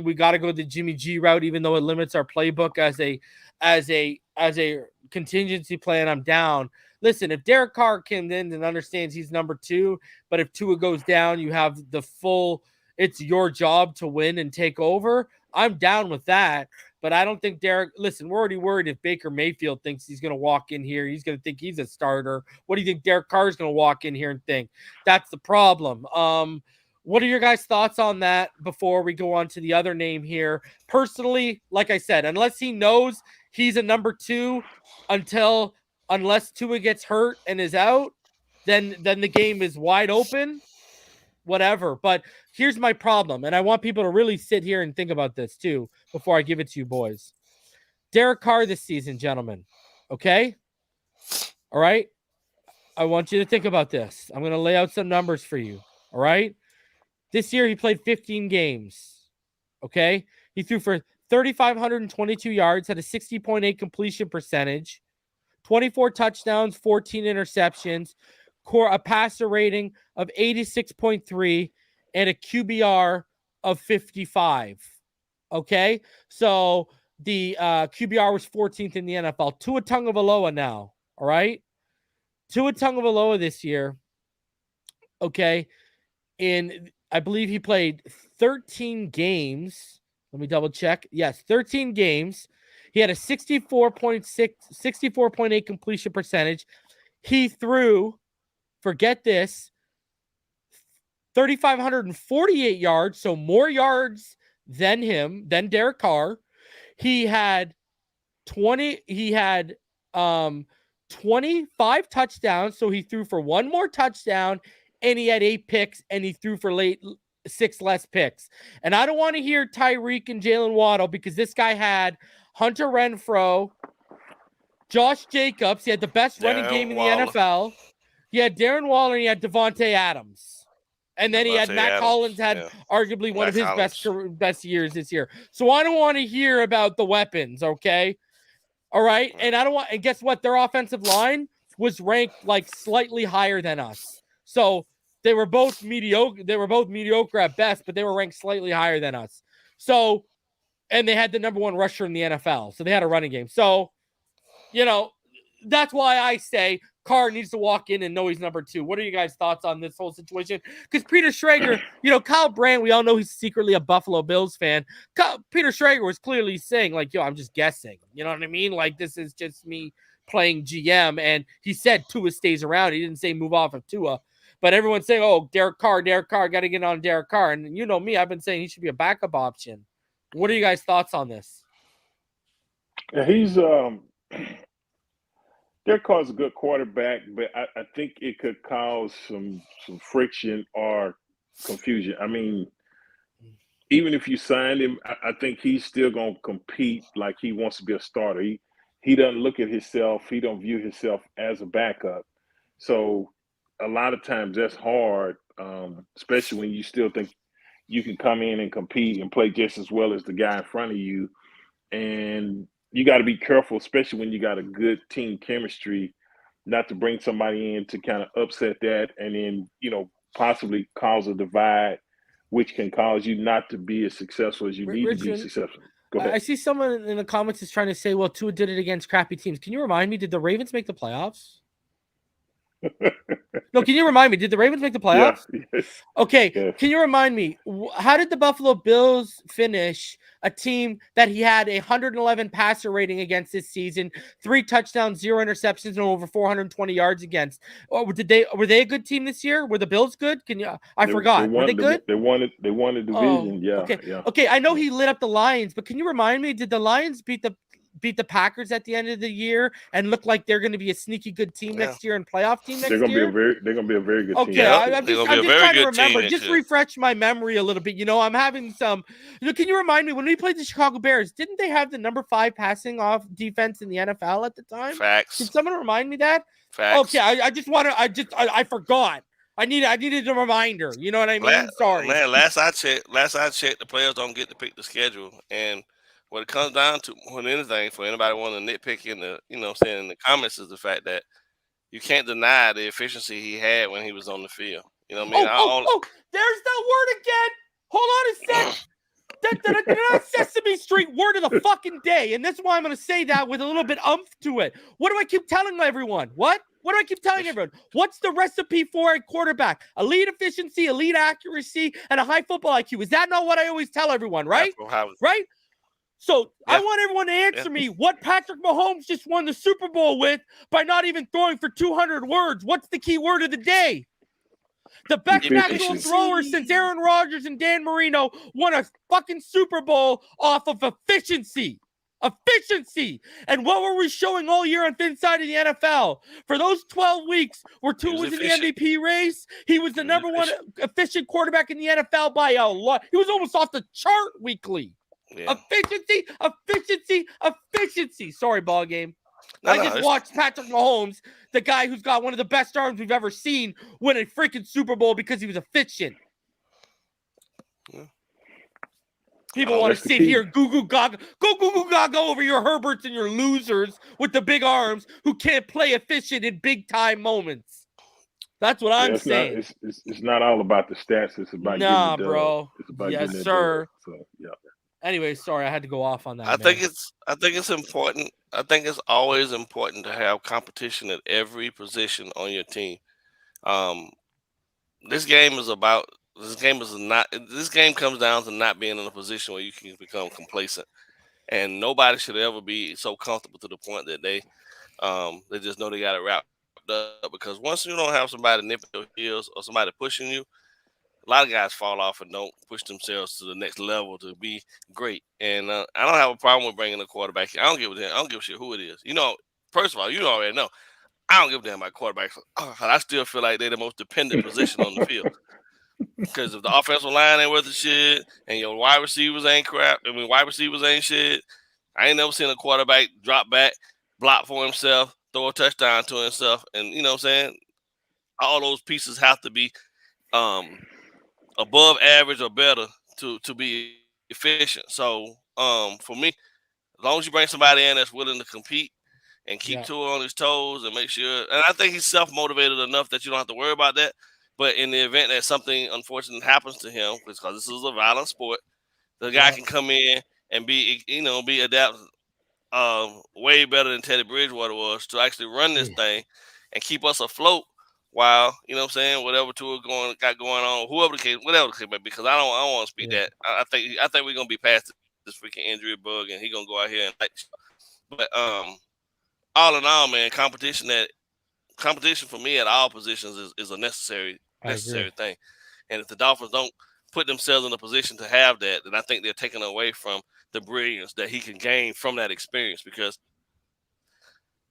we got to go the Jimmy G route, even though it limits our playbook as a contingency plan, I'm down. Listen, if Derek Carr came in and understands he's number 2, but if Tua goes down, you have the full, it's your job to win and take over. I'm down with that. But I don't think listen, we're already worried if Baker Mayfield thinks he's going to walk in here. He's going to think he's a starter. What do you think Derek Carr is going to walk in here and think? That's the problem. What are your guys' thoughts on that before we go on to the other name here? Personally, like I said, unless he knows he's a number 2 unless Tua gets hurt and is out, then the game is wide open, whatever. But here's my problem, and I want people to really sit here and think about this too before I give it to you boys. Derek Carr this season, gentlemen, okay? All right? I want you to think about this. I'm going to lay out some numbers for you, all right? This year, he played 15 games, okay? He threw for 3,522 yards, had a 60.8 completion percentage, 24 touchdowns, 14 interceptions, a passer rating of 86.3, and a QBR of 55, okay? So the QBR was 14th in the NFL. Tua Tagovailoa now, all right? Tua Tagovailoa this year, okay, I believe he played 13 games. Let me double check. Yes, 13 games. He had a 64.8 completion percentage. He threw, forget this, 3,548 yards, so more yards than Derek Carr. He had 25 touchdowns, so he threw for one more touchdown, and he had 8 picks, and he threw for 6 less picks. And I don't want to hear Tyreek and Jalen Waddle, because this guy had Hunter Renfrow, Josh Jacobs. He had the best running game in the NFL. He had Darren Waller, and he had Devontae Adams. And then he had Matt Collins, arguably one of his best years this year. So I don't want to hear about the weapons, okay? All right? And and guess what? Their offensive line was ranked like slightly higher than us. So they were both mediocre. They were both mediocre at best, but they were ranked slightly higher than us. So, and they had the number 1 rusher in the NFL. So they had a running game. So, that's why I say Carr needs to walk in and know he's number 2. What are you guys' thoughts on this whole situation? Because Peter Schrager, Kyle Brandt, we all know he's secretly a Buffalo Bills fan. Peter Schrager was clearly saying, like, I'm just guessing. You know what I mean? Like, this is just me playing GM. And he said Tua stays around. He didn't say move off of Tua. But everyone's saying, oh, Derek Carr, got to get on Derek Carr. And you know me, I've been saying he should be a backup option. What are you guys' thoughts on this? Yeah, he's Derek Carr's a good quarterback, but I think it could cause some friction or confusion. I mean, even if you signed him, I think he's still going to compete like he wants to be a starter. He doesn't look at himself. He don't view himself as a backup. So a lot of times that's hard, especially when you still think you can come in and compete and play just as well as the guy in front of you. And you got to be careful, especially when you got a good team chemistry, not to bring somebody in to kind of upset that and then, possibly cause a divide, which can cause you not to be as successful as you need to be successful. Go ahead. I see someone in the comments is trying to say, well, Tua did it against crappy teams. Can you remind me, did the Ravens make the playoffs? No, can you remind me? Did the Ravens make the playoffs? Yes. Okay. Yes. Can you remind me, how did the Buffalo Bills finish a team that he had 111 passer rating against this season, 3 touchdowns, 0 interceptions, and over 420 yards against? Or were they a good team this year? Were the Bills good? I forgot. Were they good? They won the division. Yeah. Okay. Yeah. Okay. I know he lit up the Lions, but can you remind me, did the Lions beat the beat the Packers at the end of the year and look like they're going to be a sneaky good team next year and playoff team next year? They're gonna be a very good team. Okay, I'm just trying to remember. Just refresh my memory a little bit. I'm having some. Can you remind me when we played the Chicago Bears? Didn't they have the number 5 passing off defense in the NFL at the time? Facts. Can someone remind me that? Facts. Okay, I forgot. I needed a reminder. You know what I mean? Sorry. Man, last I checked, the players don't get to pick the schedule. And what it comes down to, more than anything, for anybody wanting to nitpick in the, in the comments, is the fact that you can't deny the efficiency he had when he was on the field. You know what I mean? There's that word again. Hold on a sec. Sesame Street word of the fucking day. And that's why I'm going to say that with a little bit umph to it. What do I keep telling everyone? What do I keep telling everyone? What's the recipe for a quarterback? Elite efficiency, elite accuracy, and a high football IQ. Is that not what I always tell everyone, right? Right? So I want everyone to answer me what Patrick Mahomes just won the Super Bowl with by not even throwing for 200 words. What's the key word of the day? The best natural thrower since Aaron Rodgers and Dan Marino won a fucking Super Bowl off of efficiency. Efficiency. And what were we showing all year on Phinside in the NFL? For those 12 weeks where Tua was in the MVP race, he was the number 1 efficient quarterback in the NFL by a lot. He was almost off the chart weekly. Yeah. Efficiency. Sorry, BallGame. I just watched Patrick Mahomes, the guy who's got one of the best arms we've ever seen, win a freaking Super Bowl because he was efficient. Yeah. People want to sit here, goo gaga over your Herberts and your losers with the big arms who can't play efficient in big time moments. That's what I'm saying. It's not all about the stats. It's about getting the bro. It's about yes, getting sir. So yeah. Anyway, sorry, I had to go off on that. I think it's important. I think it's always important to have competition at every position on your team. This game comes down to not being in a position where you can become complacent, and nobody should ever be so comfortable to the point that they just know they got it wrapped up. Because once you don't have somebody nipping your heels or somebody pushing you, a lot of guys fall off and don't push themselves to the next level to be great. And I don't have a problem with bringing a quarterback. I don't give a shit who it is. First of all, you already know. I don't give a damn about quarterbacks. I still feel like they're the most dependent position on the field. Because if the offensive line ain't worth the shit and your wide receivers ain't shit, I ain't never seen a quarterback drop back, block for himself, throw a touchdown to himself. And you know what I'm saying? All those pieces have to be above average or better to be efficient. So for me, as long as you bring somebody in that's willing to compete and keep Tua on his toes and make sure, and I think he's self-motivated enough that you don't have to worry about that. But in the event that something unfortunate happens to him, because this is a violent sport, the guy can come in and be adapted way better than Teddy Bridgewater was to actually run this thing and keep us afloat while, you know what I'm saying, whatever Tua got going on, whatever the case may be, because I don't want to speak that. I think we're gonna be past this freaking injury bug and he's gonna go out here and but all in all, man, competition for me at all positions is a necessary thing. And if the Dolphins don't put themselves in a position to have that, then I think they're taking away from the brilliance that he can gain from that experience, because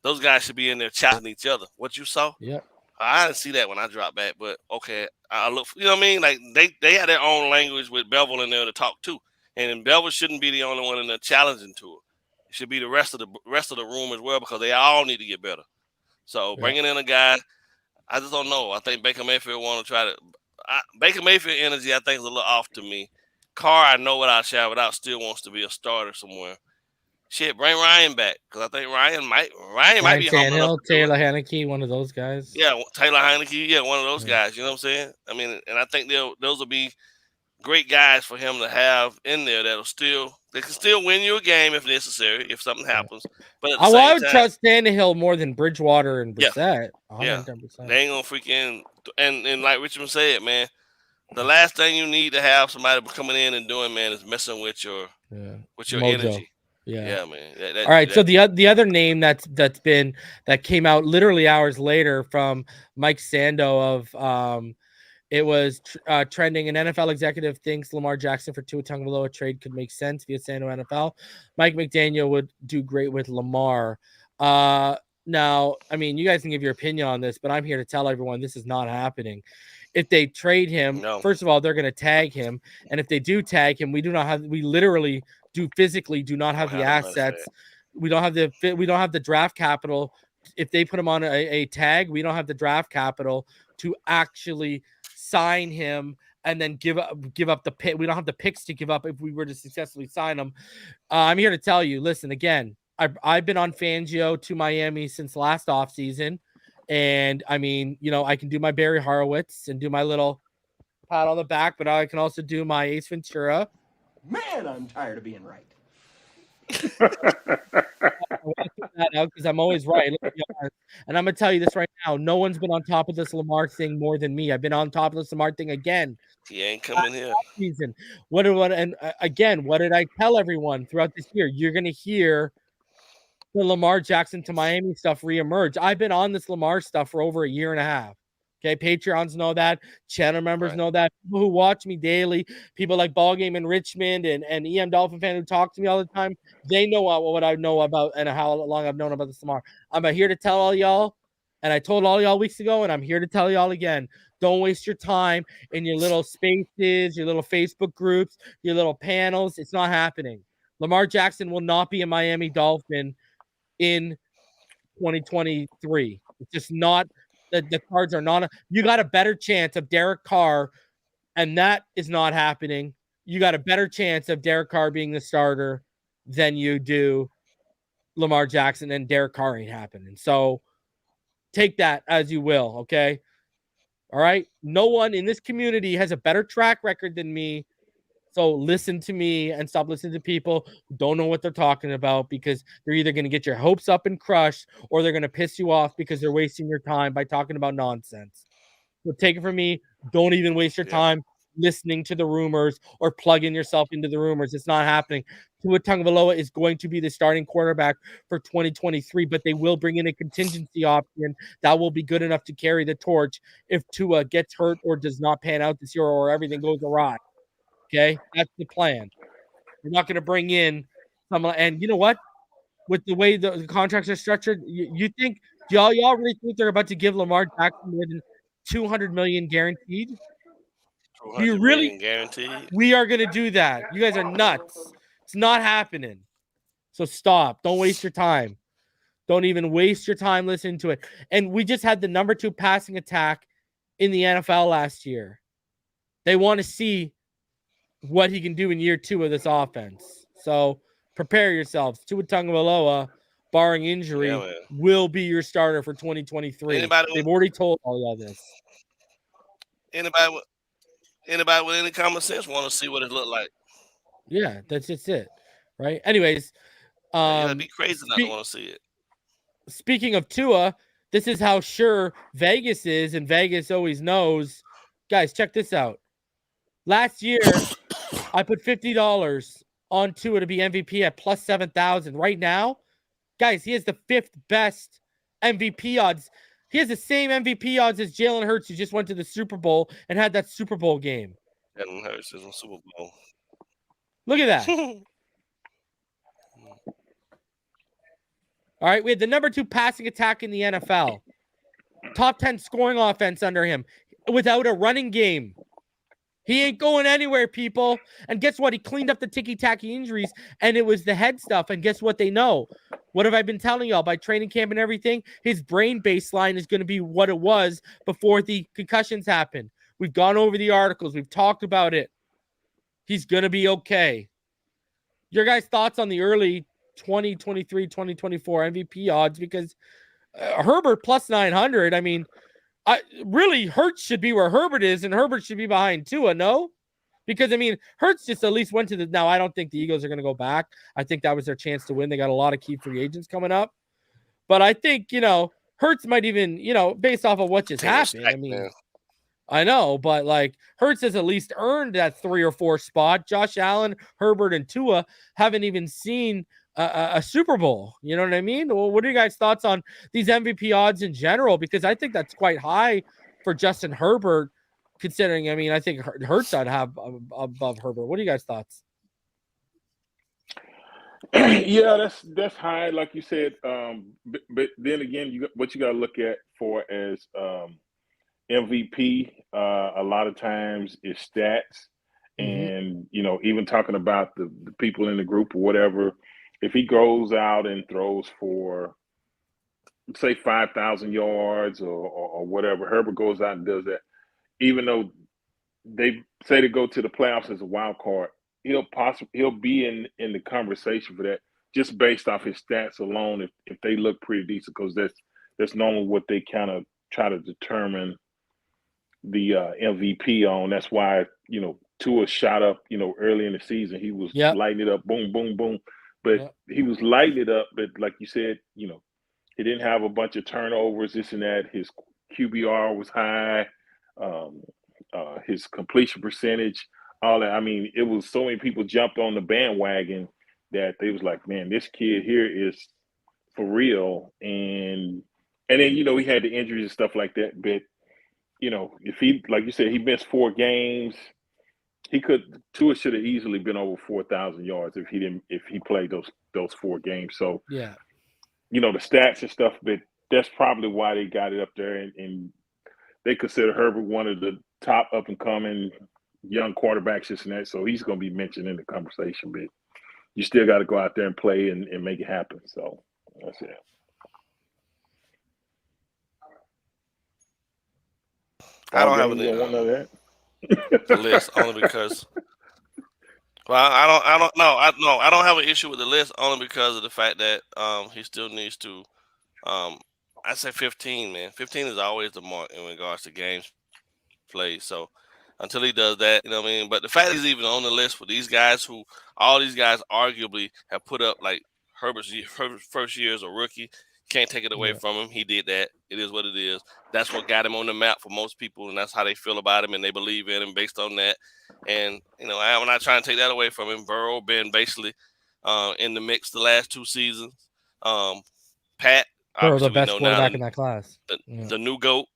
those guys should be in there challenging each other. What you saw? Yeah. I didn't see that when I dropped back, but okay. I look, you know what I mean? Like they had their own language with Bevel in there to talk too. And Bevel shouldn't be the only one in there challenging to it. It should be the rest of the room as well, because they all need to get better. So bringing in a guy, I just don't know. I think Baker Mayfield want to try to. Baker Mayfield energy, I think, is a little off to me. Carr, I know without shout without still wants to be a starter somewhere. Shit, bring Ryan back, because I think Ryan might be Tannehill, Taylor Heineke, one of those guys. Yeah, Taylor Heineke, one of those guys. You know what I'm saying? I mean, and I think those will be great guys for him to have in there they can still win you a game if necessary, if something happens. But at the same I would time, trust Tannehill more than Bridgewater and Brissett. Yeah, they ain't gonna freaking and like Richmond said, man, the last thing you need to have somebody coming in and doing, man, is messing with your energy. Yeah, man. All right. So the other name that came out literally hours later from Mike Sando of It was trending. An NFL executive thinks Lamar Jackson for Tua Tagovailoa trade could make sense via San Diego NFL. Mike McDaniel would do great with Lamar. Now, I mean, you guys can give your opinion on this, but I'm here to tell everyone this is not happening. If they trade him, first of all, they're going to tag him. And if they do tag him, we literally physically do not have the assets. We don't have the draft capital. If they put him on a tag, we don't have the draft capital to actually sign him and then give up the pick. We don't have the picks to give up if we were to successfully sign him. I'm here to tell you, listen, again, I've been on Fangio to Miami since last offseason. And I mean, I can do my Barry Horowitz and do my little pat on the back, but I can also do my Ace Ventura. Man, I'm tired of being right. Because I'm always right. And I'm gonna tell you this right now: no one's been on top of this Lamar thing more than me. I've been on top of this Lamar thing again. He ain't coming here. Season. What did I tell everyone throughout this year? You're gonna hear the Lamar Jackson to Miami stuff reemerge. I've been on this Lamar stuff for over a year and a half. Okay, Patreons know that. Channel members know that. People who watch me daily, people like BallGame in Richmond and EM Dolphin fan who talk to me all the time, they know what I know about and how long I've known about this Lamar. I'm here to tell all y'all, and I told all y'all weeks ago, and I'm here to tell y'all again, don't waste your time in your little spaces, your little Facebook groups, your little panels. It's not happening. Lamar Jackson will not be a Miami Dolphin in 2023. It's just not. The cards are not. You got a better chance of Derek Carr, and that is not happening. You got a better chance of Derek Carr being the starter than you do Lamar Jackson, and Derek Carr ain't happening. So take that as you will, okay? All right? No one in this community has a better track record than me. So listen to me and stop listening to people who don't know what they're talking about, because they're either going to get your hopes up and crushed, or they're going to piss you off because they're wasting your time by talking about nonsense. So take it from me. Don't even waste your time listening to the rumors or plugging yourself into the rumors. It's not happening. Tua Tagovailoa is going to be the starting quarterback for 2023, but they will bring in a contingency option that will be good enough to carry the torch if Tua gets hurt or does not pan out this year, or everything goes awry. Okay, that's the plan. We're not going to bring in someone. And you know what? With the way the contracts are structured, you think y'all really think they're about to give Lamar Jackson more than $200 million guaranteed? Do you really? Guaranteed? We are going to do that. You guys are nuts. It's not happening. So stop. Don't waste your time. Don't even waste your time listening to it. And we just had the number 2 passing attack in the NFL last year. They want to see what he can do in year 2 of this offense. So prepare yourselves. Tua Tagovailoa, barring injury, will be your starter for 2023. They've already told all y'all this. Anybody with any common sense want to see what it looked like. Yeah, that's just it. Right? Anyways. You gotta be crazy not to want to see it. Speaking of Tua, this is how sure Vegas is, and Vegas always knows. Guys, check this out. Last year, I put $50 on Tua to be MVP at plus 7,000. Right now, guys, he has the 5th best MVP odds. He has the same MVP odds as Jalen Hurts, who just went to the Super Bowl and had that Super Bowl game. Jalen Hurts is in the Super Bowl. Look at that. All right, we had the number 2 passing attack in the NFL. Top 10 scoring offense under him without a running game. He ain't going anywhere, people. And guess what? He cleaned up the ticky-tacky injuries, and it was the head stuff. And guess what they know? What have I been telling y'all by training camp and everything? His brain baseline is going to be what it was before the concussions happened. We've gone over the articles. We've talked about it. He's going to be okay. Your guys' thoughts on the early 2023, 2024 MVP odds? Because Herbert plus 900, I mean, really, Hurts should be where Herbert is, and Herbert should be behind Tua, no? Because, I mean, Hurts just at least went to the – now, I don't think the Eagles are going to go back. I think that was their chance to win. They got a lot of key free agents coming up. But I think, Hurts might even, based off of what just happened. I mean, I know, but, Hurts has at least earned that 3 or 4 spot. Josh Allen, Herbert, and Tua haven't even seen a Super Bowl. You know what I mean? Well, what are you guys' thoughts on these MVP odds in general? Because I think that's quite high for Justin Herbert. considering, I mean, I think Hurts I'd have above Herbert. What are you guys' thoughts? Yeah, that's high, like you said. But then again, what you got to look at for as MVP a lot of times is stats, and even talking about the people in the group or whatever. If he goes out and throws for, say, 5,000 yards or whatever, Herbert goes out and does that. Even though they say to go to the playoffs as a wild card, he'll be in the conversation for that just based off his stats alone. If they look pretty decent, because that's normally what they kind of try to determine the MVP on. That's why Tua shot up. Early in the season, he was lighting it up, boom, boom, boom. But he was lighting it up. But like you said, he didn't have a bunch of turnovers, this and that. His QBR was high. His completion percentage, all that. I mean, it was so many people jumped on the bandwagon that they was like, man, this kid here is for real. And then, he had the injuries and stuff like that. But, if he, like you said, he missed 4 games, Tua should have easily been over 4,000 yards if he played those 4 games. So, the stats and stuff, but that's probably why they got it up there. And they consider Herbert one of the top up-and-coming young quarterbacks, this and that. So he's going to be mentioned in the conversation. But you still got to go out there and play and make it happen. So that's it. I don't have a list only because. Well, I don't have an issue with the list only because of the fact that he still needs to. I say 15, man. 15 is always the mark in regards to games played. So until he does that, you know what I mean? But the fact he's even on the list for these guys who all these guys arguably have put up, like Herbert's first year as a rookie, can't take it away from him. He did that. It is what it is. That's what got him on the map for most people, and that's how they feel about him, and they believe in him based on that. And, I'm not trying to take that away from him. Burrow been basically in the mix the last 2 seasons. Pat, Burrow, the best quarterback in that class. The new GOAT,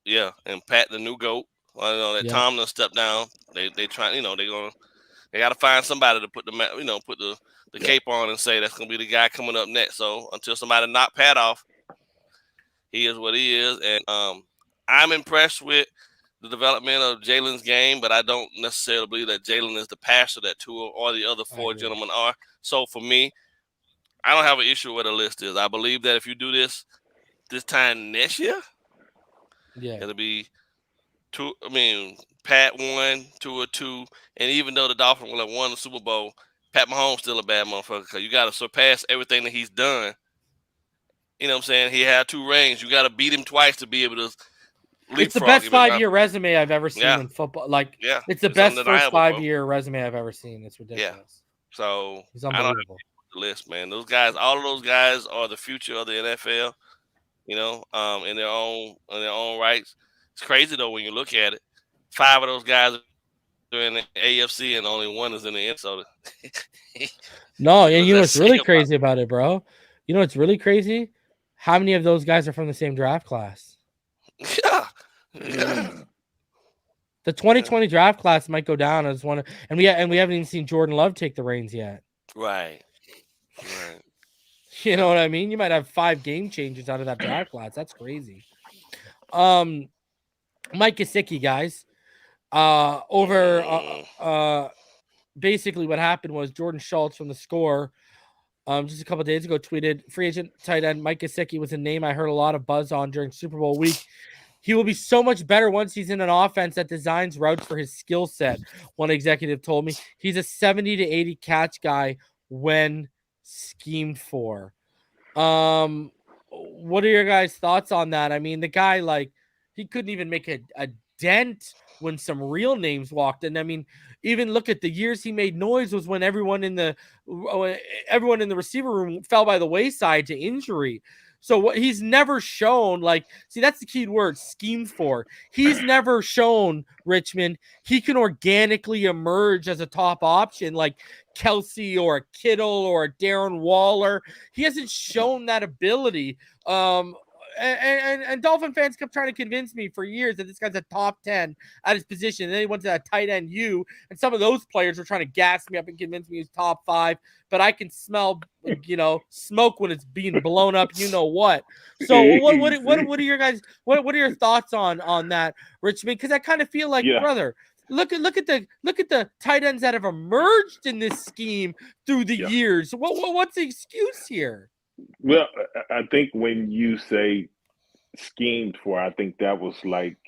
and Pat, the new GOAT. I know that Tom done stepped down. They try, they got to find somebody to put the cape on and say that's gonna be the guy coming up next. So until somebody knock Pat off, he is what he is, and I'm impressed with the development of Jalen's game, but I don't necessarily believe that Jalen is the passer that Tua or the other 4 gentlemen are. So for me, I don't have an issue with what the list is. I believe that if you do this time next year, it'll be Pat 1, Tua 2, and even though the Dolphins will have won the Super Bowl, Pat Mahomes still a bad motherfucker because you got to surpass everything that he's done. You know what I'm saying? He had 2 rings. You got to beat him twice to be able to leapfrog. It's the best 5-year resume I've ever seen in football. It's the best first 5-year resume I've ever seen. It's ridiculous. Yeah. So he's unbelievable. The list, man. Those guys, all of those guys are the future of the NFL. In their own rights. It's crazy though when you look at it. 5 of those guys are in the AFC and only 1 is in the end. So no, and you know what's really crazy about it, bro? You know what's really crazy? How many of those guys are from the same draft class? Yeah. The 2020 draft class might go down as one, and we haven't even seen Jordan Love take the reins yet. Right. You know what I mean? You might have 5 game changers out of that draft class. That's crazy. Mike Gesicki, guys. Basically what happened was Jordan Schultz from The Score just a couple of days ago tweeted, free agent tight end Mike Gesicki was a name I heard a lot of buzz on during Super Bowl week. He will be so much better once he's in an offense that designs routes for his skill set, one executive told me. He's a 70 to 80 catch guy when schemed for. What are your guys' thoughts on that? I mean, the guy, he couldn't even make a dent when some real names walked in. I mean, even look at the years he made noise was when everyone in the receiver room fell by the wayside to injury. So what he's never shown, see, that's the key word, schemed for. He's never shown, Richmond, he can organically emerge as a top option like Kelsey or a Kittle or a Darren Waller. He hasn't shown that ability. and Dolphin fans kept trying to convince me for years that this guy's a top 10 at his position. And then he went to that tight end and some of those players were trying to gas me up and convince me he's top 5. But I can smell, smoke when it's being blown up. You know what? So what are your guys? What are your thoughts on that, Richmond? Because I kind of feel like, brother. Look at the tight ends that have emerged in this scheme through the years. What's the excuse here? Well, I think when you say schemed for, I think that was like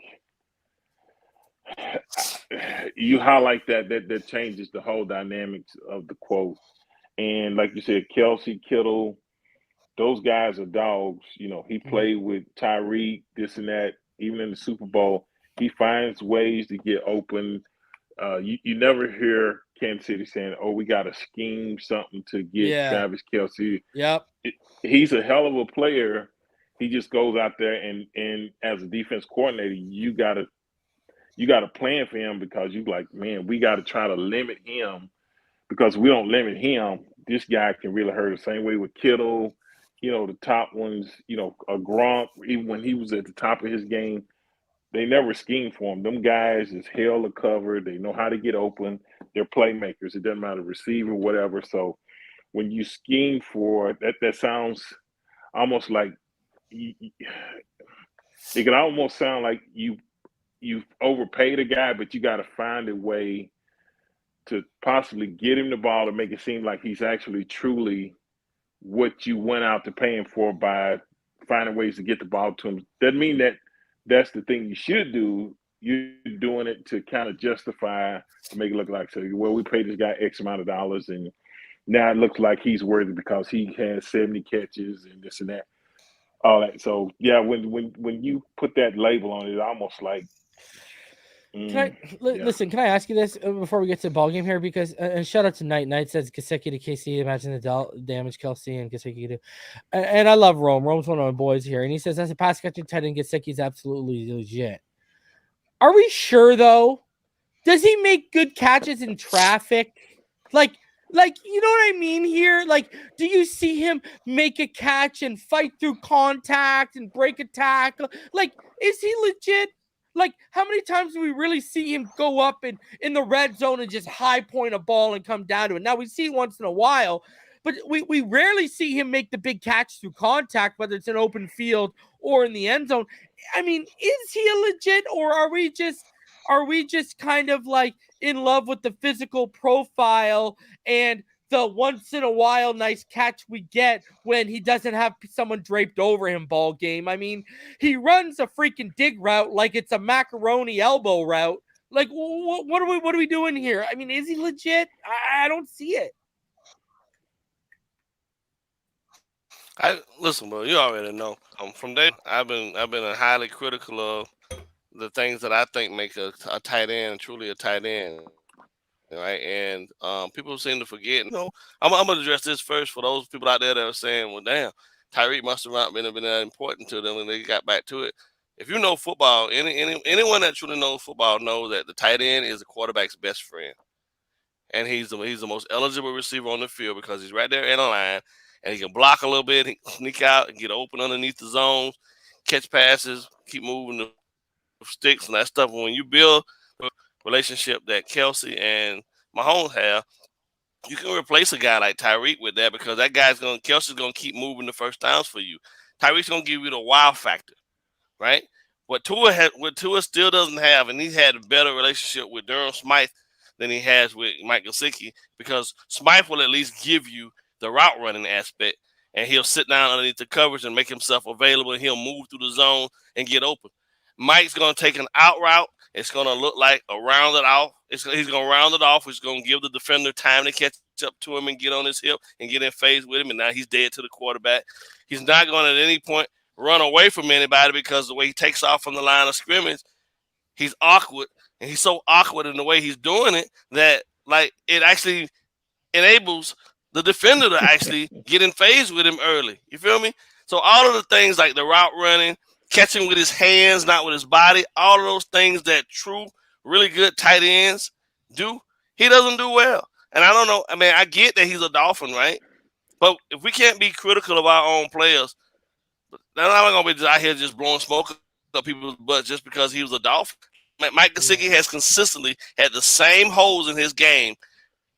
you highlight that changes the whole dynamics of the quote. And like you said, Kelsey, Kittle, those guys are dogs. He played with Tyreek, this and that. Even in the Super Bowl, he finds ways to get open. You never hear Kansas City saying, "Oh, we got to scheme something to get Travis Kelce." Yep. He's a hell of a player. He just goes out there and as a defense coordinator, you got to plan for him because you like, man, we got to try to limit him because we don't limit him. This guy can really hurt. The same way with Kittle, the top ones, a Gronk, even when he was at the top of his game. They never scheme for him. Them guys is hell to cover. They know how to get open. They're playmakers. It doesn't matter receiver, whatever. So when you scheme for that sounds almost like it can almost sound like you've overpaid a guy, but you got to find a way to possibly get him the ball to make it seem like he's actually truly what you went out to pay him for by finding ways to get the ball to him. Doesn't mean that that's the thing you should do. You're doing it to kind of justify, to make it look like, well, we paid this guy X amount of dollars, and now it looks like he's worthy because he has 70 catches and this and that, all that. So, when you put that label on it, it's almost like, listen, can I ask you this before we get to the ball game here? Because and shout out to Night says Gesicki to KC. Imagine the damage Kelsey and Gesicki do. And I love Rome. Rome's one of my boys here, and he says as a pass catching tight end, Gesicki is absolutely legit. Are we sure though? Does he make good catches in traffic? Like you know what I mean here? Like, do you see him make a catch and fight through contact and break a tackle? Like, is he legit? Like, how many times do we really see him go up in the red zone and just high point a ball and come down to it? Now, we see it once in a while, but we rarely see him make the big catch through contact, whether it's an open field or in the end zone. I mean, is he a legit, or are we just kind of like in love with the physical profile and the once in a while nice catch we get when he doesn't have someone draped over him? Ball game. I mean, he runs a freaking dig route like it's a macaroni elbow route. Like, what are we doing here? I mean, is he legit? I don't see it. Listen, bro. You already know. From day, I've been highly critical of the things that I think make a tight end truly a tight end. Right, and people seem to forget. I'm gonna address this first for those people out there that are saying, "Well, damn, Tyreek must have not been that important to them," and they got back to it. If you know football, anyone that truly knows football knows that the tight end is the quarterback's best friend, and he's the most eligible receiver on the field because he's right there in the line, and he can block a little bit, he can sneak out, and get open underneath the zones, catch passes, keep moving the sticks and that stuff. When you build relationship that Kelsey and Mahomes have, you can replace a guy like Tyreek with that because that Kelsey's gonna keep moving the first downs for you. Tyreek's gonna give you the wow factor, right? What Tua still doesn't have, and he's had a better relationship with Durham Smythe than he has with Mike Gesicki, because Smythe will at least give you the route running aspect, and he'll sit down underneath the coverage and make himself available, and he'll move through the zone and get open. Mike's gonna take an out route. It's going to look like a rounded off. He's going to round it off. He's going to give the defender time to catch up to him and get on his hip and get in phase with him. And now he's dead to the quarterback. He's not going to at any point run away from anybody because the way he takes off from the line of scrimmage, he's awkward. And he's so awkward in the way he's doing it that, like, it actually enables the defender to actually get in phase with him early. You feel me? So all of the things like the route running, catching with his hands, not with his body, all of those things that true, really good tight ends do, he doesn't do well. And I don't know. I mean, I get that he's a Dolphin, right? But if we can't be critical of our own players, not going to be just out here just blowing smoke up people's butts just because he was a Dolphin. Mike Gesicki has consistently had the same holes in his game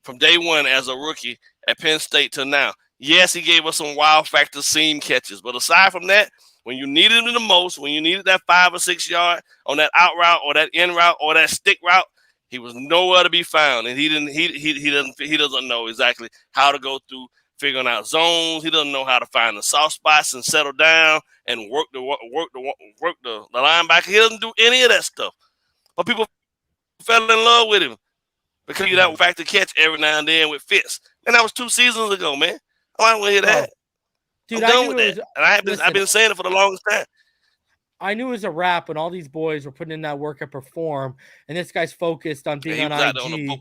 from day one as a rookie at Penn State to now. Yes, he gave us some wild factor seam catches, but aside from that, when you needed him the most, when you needed that 5 or 6 yard on that out route or that in route or that stick route, he was nowhere to be found, and he doesn't know exactly how to go through figuring out zones. He doesn't know how to find the soft spots and settle down and work the linebacker. He doesn't do any of that stuff. But people fell in love with him because he that factor catch every now and then with Fitz. And that was 2 seasons ago, man. I don't want to hear that. Dude, I'm done with that. And I've been saying it for the longest time. I knew it was a wrap when all these boys were putting in that work at Perform, and this guy's focused on being on IG.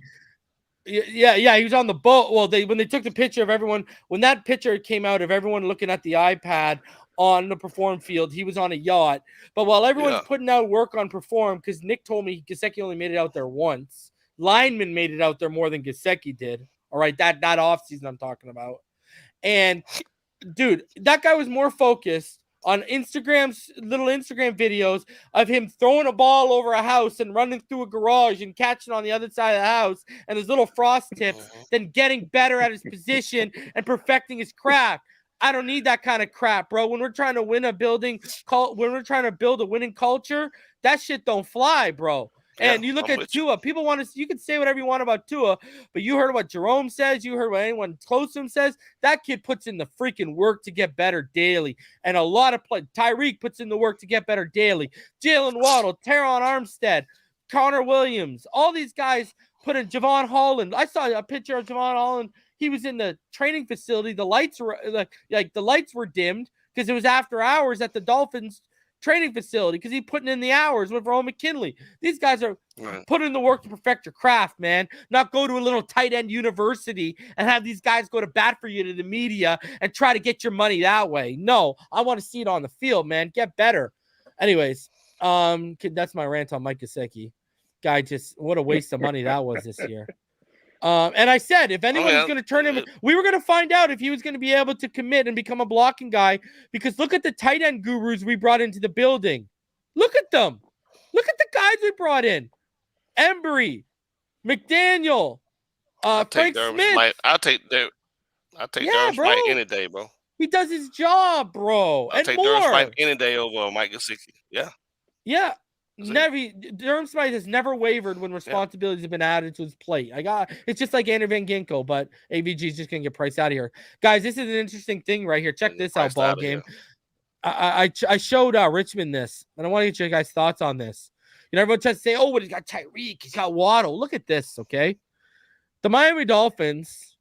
Yeah, he was on the boat. Well, when they took the picture of everyone, when that picture came out of everyone looking at the iPad on the Perform field, he was on a yacht. But while everyone's putting out work on Perform, because Nick told me Gesicki only made it out there once, lineman made it out there more than Gesicki did. All right, that offseason I'm talking about. And, dude, that guy was more focused on little Instagram videos of him throwing a ball over a house and running through a garage and catching on the other side of the house and his little frost tips than getting better at his position and perfecting his craft. I don't need that kind of crap, bro. When we're trying to win when we're trying to build a winning culture, that shit don't fly, bro. And you look at Tua, people want to, you can say whatever you want about Tua, but you heard what Jerome says, you heard what anyone close to him says. That kid puts in the freaking work to get better daily. And a lot of Tyreek puts in the work to get better daily. Jalen Waddle, Teron Armstead, Connor Williams, all these guys put in Javon Holland. I saw a picture of Javon Holland. He was in the training facility. The lights were like the lights were dimmed because it was after hours at the Dolphins training facility because he's putting in the hours with Ron McKinley. These guys are putting in the work to perfect your craft, man. Not go to a little tight end university and have these guys go to bat for you to the media and try to get your money that way. No, I want to see it on the field, man. Get better. Anyways, that's my rant on Mike Gesicki. Guy, just what a waste of money that was this year. And I said, if anyone was going to turn him, we were going to find out if he was going to be able to commit and become a blocking guy, because look at the tight end gurus we brought into the building. Look at them. Look at the guys we brought in. Embry, McDaniel, Frank Smith. I'll take Durham Smite any day, bro. He does his job, bro. I'll take Durham Smite any day over Mike Gesicki. Yeah. Yeah. Durham Smythe has never wavered when responsibilities have been added to his plate. It's just like Andrew Van Ginkel, but AVG is just gonna get priced out of here. Guys, this is an interesting thing right here. Check this out, ball game. I showed Richmond this, and I want to get your guys' thoughts on this. You know, everyone tries to say, "Oh, but he's got Tyreek, he's got Waddle." Look at this, okay? The Miami Dolphins,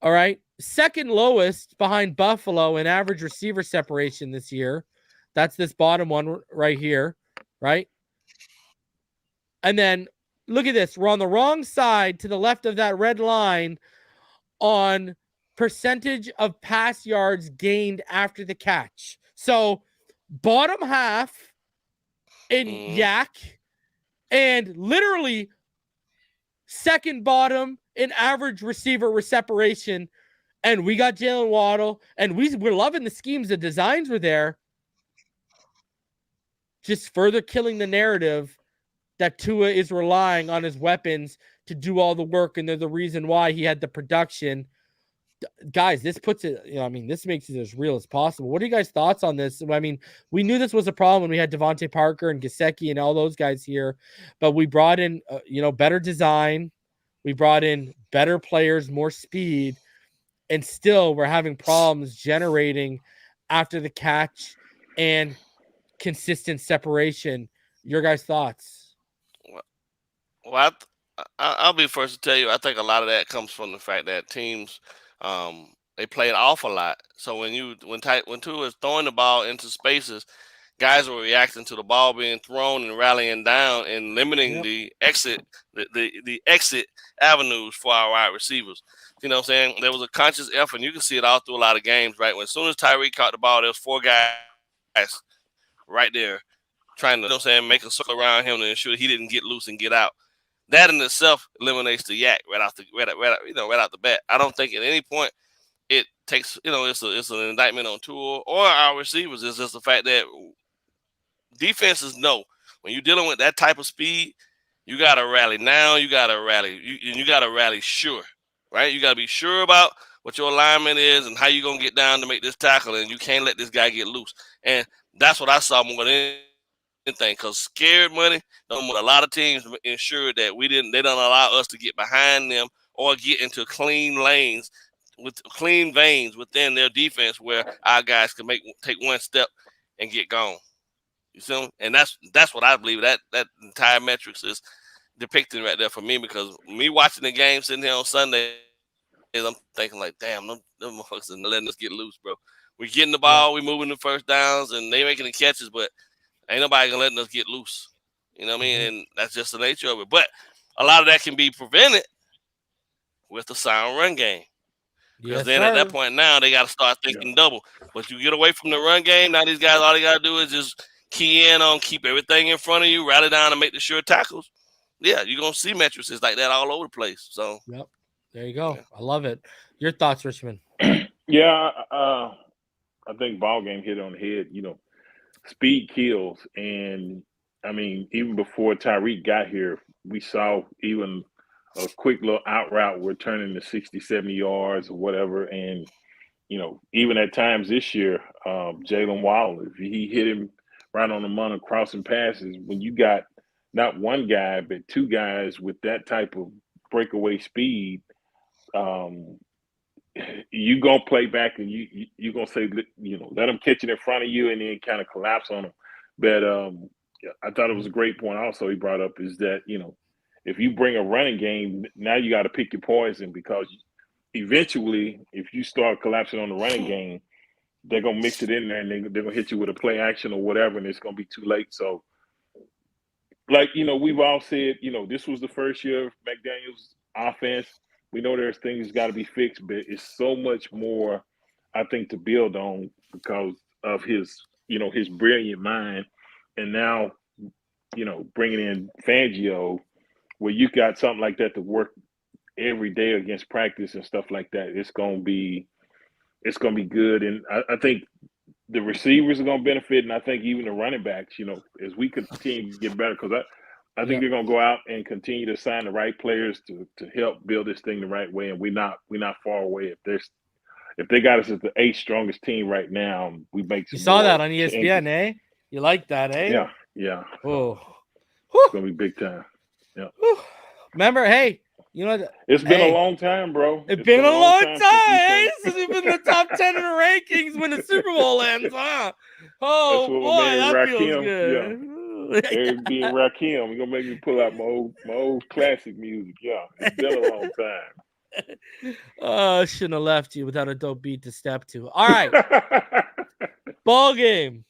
all right, second lowest behind Buffalo in average receiver separation this year. That's this bottom one right here. Right? And then look at this. We're on the wrong side to the left of that red line on percentage of pass yards gained after the catch. So bottom half in Yak and literally second bottom in average receiver separation. And we got Jalen Waddle, and we're loving the schemes. The designs were there. Just further killing the narrative that Tua is relying on his weapons to do all the work, and they're the reason why he had the production. Guys, this puts it, this makes it as real as possible. What are you guys' thoughts on this? I mean, we knew this was a problem when we had Devontae Parker and Gesicki and all those guys here, but we brought in, better design. We brought in better players, more speed, and still we're having problems generating after the catch and consistent separation. Your guys' thoughts? Well, I'll be first to tell you, I think a lot of that comes from the fact that teams, they play an awful lot. So when Tua is throwing the ball into spaces, guys are reacting to the ball being thrown and rallying down and limiting the exit avenues for our wide receivers. You know what I'm saying? There was a conscious effort, and you can see it all through a lot of games, right? As soon as Tyreek caught the ball, there was 4 guys right there trying to, make a circle around him to ensure he didn't get loose and get out. That in itself eliminates the yak right out the bat. I don't think at any point it takes, it's an indictment on Tua or our receivers. It's just the fact that defenses know when you're dealing with that type of speed, you got to rally now. You got to rally. You got to rally sure, right? You got to be sure about what your alignment is and how you're going to get down to make this tackle, and you can't let this guy get loose. And that's what I saw more than anything, because scared money, a lot of teams ensured that they don't allow us to get behind them or get into clean lanes with clean veins within their defense where our guys can take one step and get gone. You see them? And that's what I believe that entire metrics is depicting right there for me, because me watching the game sitting here on Sunday, I'm thinking like, damn, them motherfuckers are letting us get loose, bro. We getting the ball, we moving the first downs, and they making the catches, but ain't nobody gonna letting us get loose. You know what I mean? And that's just the nature of it. But a lot of that can be prevented with the sound run game. Because then at that point now, they got to start thinking double. But you get away from the run game, now these guys, all they got to do is just key in on, keep everything in front of you, rally down and make the sure tackles. Yeah, you're going to see matrices like that all over the place. So, yep. There you go. Yeah. I love it. Your thoughts, Richmond? Yeah, I think BallGame hit on the head. Speed kills. And, I mean, even before Tyreek got here, we saw even a quick little out route returning to 60, 70 yards or whatever. And, even at times this year, Jalen Waddle, if he hit him right on the money crossing passes, when you got not one guy, but two guys with that type of breakaway speed, you going to play back and you going to say, let them catch it in front of you and then kind of collapse on them. But I thought it was a great point also he brought up is that, if you bring a running game, now you got to pick your poison, because eventually, if you start collapsing on the running game, they're going to mix it in there and they're going to hit you with a play action or whatever, and it's going to be too late. So, we've all said, this was the first year of McDaniel's offense. We know there's things got to be fixed, but it's so much more, I think, to build on because of his brilliant mind. And now, bringing in Fangio, where you got something like that to work every day against practice and stuff like that, it's gonna be good. And I think the receivers are gonna benefit, and I think even the running backs, as we continue to get better, because I think they're gonna go out and continue to sign the right players to help build this thing the right way. And we're not far away. If they got us as the 8th strongest team right now, we make some. You saw that on ESPN, eh? You like that, eh? Yeah. Oh, it's gonna be big time. Yeah. Remember, hey, it's been a long time, bro. It's been a long time since we've been in the top 10 in the rankings when the Super Bowl ends, huh? Oh boy, that feels good. Yeah. Eric B and Rakim, you're gonna make me pull out my old classic music. Yeah, it's been a long time. I shouldn't have left you without a dope beat to step to. All right. BallGame.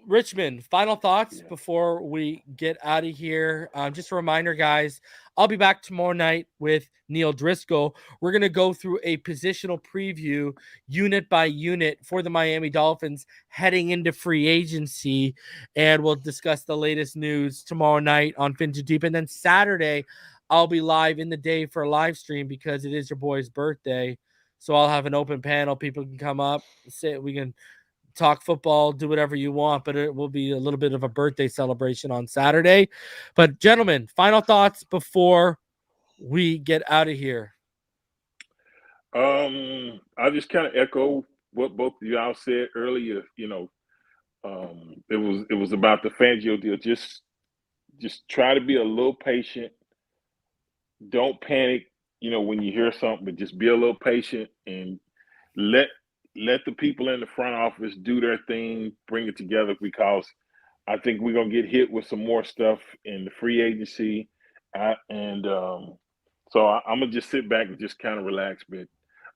Richmond, final thoughts before we get out of here. Just a reminder, guys, I'll be back tomorrow night with Neil Driscoll. We're going to go through a positional preview, unit by unit, for the Miami Dolphins heading into free agency, and we'll discuss the latest news tomorrow night on Fin Too Deep. And then Saturday, I'll be live in the day for a live stream because it is your boy's birthday. So I'll have an open panel. People can come up, we can talk football, do whatever you want, but it will be a little bit of a birthday celebration on Saturday. But gentlemen, final thoughts before we get out of here. I'll just kind of echo what both of y'all said earlier. It was about the Fangio deal. Just try to be a little patient. Don't panic, when you hear something, but just be a little patient and let the people in the front office do their thing, bring it together, because I think we're going to get hit with some more stuff in the free agency. So I'm going to just sit back and just kind of relax. But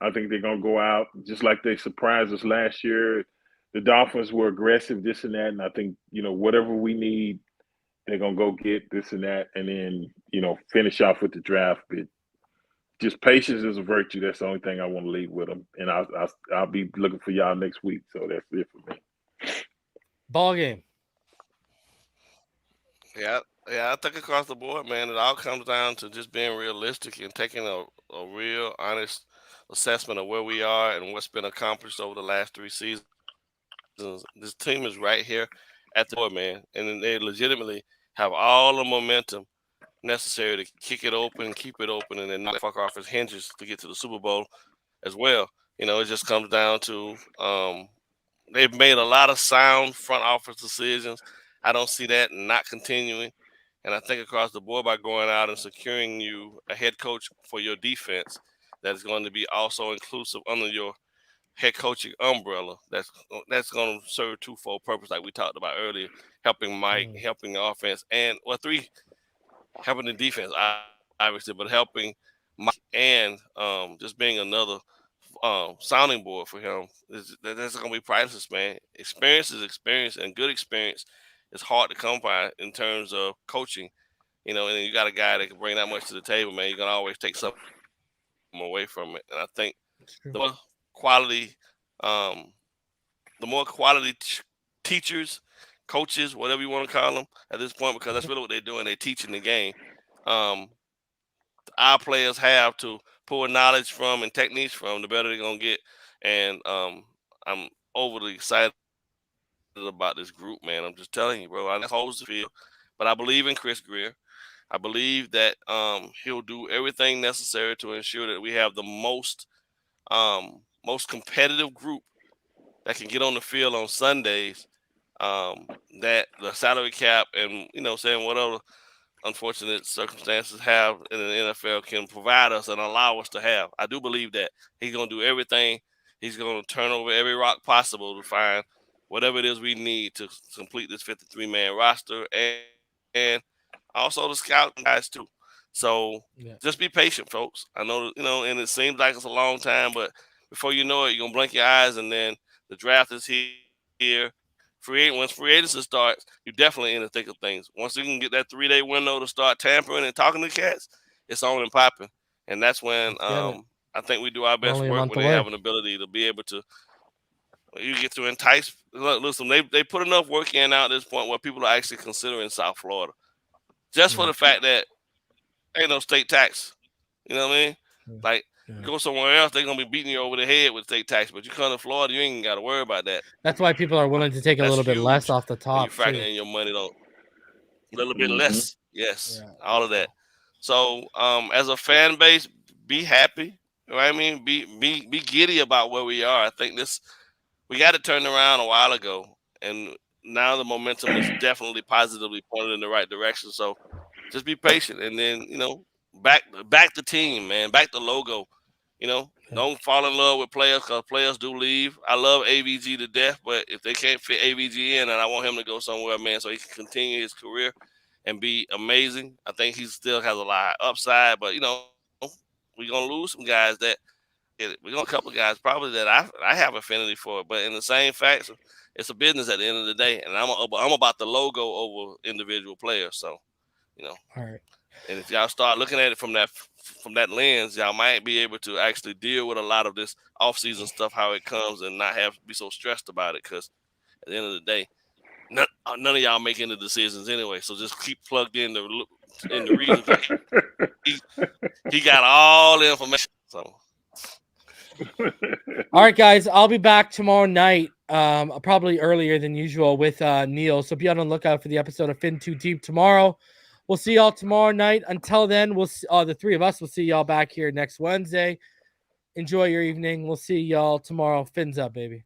I think they're going to go out just like they surprised us last year. The Dolphins were aggressive, this and that. And I think, whatever we need, they're going to go get this and that. And then, finish off with the draft. But just patience is a virtue. That's the only thing I want to leave with them. And I'll be looking for y'all next week. So that's it for me. BallGame. Yeah, I think across the board, man, it all comes down to just being realistic and taking a real honest assessment of where we are and what's been accomplished over the last 3 seasons. This team is right here at the door, man, and they legitimately have all the momentum necessary to kick it open, keep it open, and then not fuck off its hinges to get to the Super Bowl as well. It just comes down to they've made a lot of sound front office decisions. I don't see that not continuing. And I think across the board by going out and securing you a head coach for your defense that is going to be also inclusive under your head coaching umbrella. That's going to serve twofold purpose, like we talked about earlier, helping Mike, helping the offense, and 3, helping the defense, obviously, but helping Mike and just being another sounding board for him. That's going to be priceless, man. Experience is experience, and good experience is hard to come by in terms of coaching. And you got a guy that can bring that much to the table, man. You're going to always take something away from it. And I think the more quality, teachers, coaches, whatever you want to call them at this point, because that's really what they're doing. They're teaching the game. Our players have to pull knowledge from and techniques from, the better they're going to get. And I'm overly excited about this group, man. I'm just telling you, bro. That's holds the field. But I believe in Chris Greer. I believe that he'll do everything necessary to ensure that we have the most competitive group that can get on the field on Sundays, that the salary cap and, saying whatever unfortunate circumstances have in the NFL can provide us and allow us to have. I do believe that he's going to do everything. He's going to turn over every rock possible to find whatever it is we need to complete this 53-man roster and also the scouting guys too. So just be patient, folks. I know, and it seems like it's a long time, but before you know it, you're going to blink your eyes, and then the draft is here. Once free agency starts, you're definitely in the thick of things. Once you can get that 3-day window to start tampering and talking to cats, it's on and popping. And that's when I think we do our best work when they have an ability to be able to you get to entice. Listen, they put enough work in now at this point where people are actually considering South Florida. Just for the fact that ain't no state tax. You know what I mean? Like, go somewhere else, they're going to be beating you over the head with state tax. But you come to Florida, you ain't got to worry about that. That's why people are willing to take a little bit less off the top. You factor in your money, a little bit less. Yes, all of that. So, as a fan base, be happy. You know what I mean? Be giddy about where we are. I think we got it turned around a while ago, and now the momentum is definitely positively pointed in the right direction. So just be patient, and then back the team, man, back the logo. Don't fall in love with players because players do leave. I love AVG to death, but if they can't fit AVG in, and I want him to go somewhere, man, so he can continue his career and be amazing. I think he still has a lot of upside, but we're gonna lose some guys that. We're going to a couple of guys probably that I have affinity for, but in the same fashion, it's a business at the end of the day, and I'm about the logo over individual players. So, all right. And if y'all start looking at it from that lens, y'all might be able to actually deal with a lot of this offseason stuff, how it comes, and not have to be so stressed about it. Because at the end of the day, none of y'all making the decisions anyway. So just keep plugged in the reason. He got all the information. So. All right, guys, I'll be back tomorrow night, probably earlier than usual with Neil. So be on the lookout for the episode of Fin Too Deep tomorrow. We'll see y'all tomorrow night. Until then, the three of us will see y'all back here next Wednesday. Enjoy your evening. We'll see y'all tomorrow. Fins up, baby.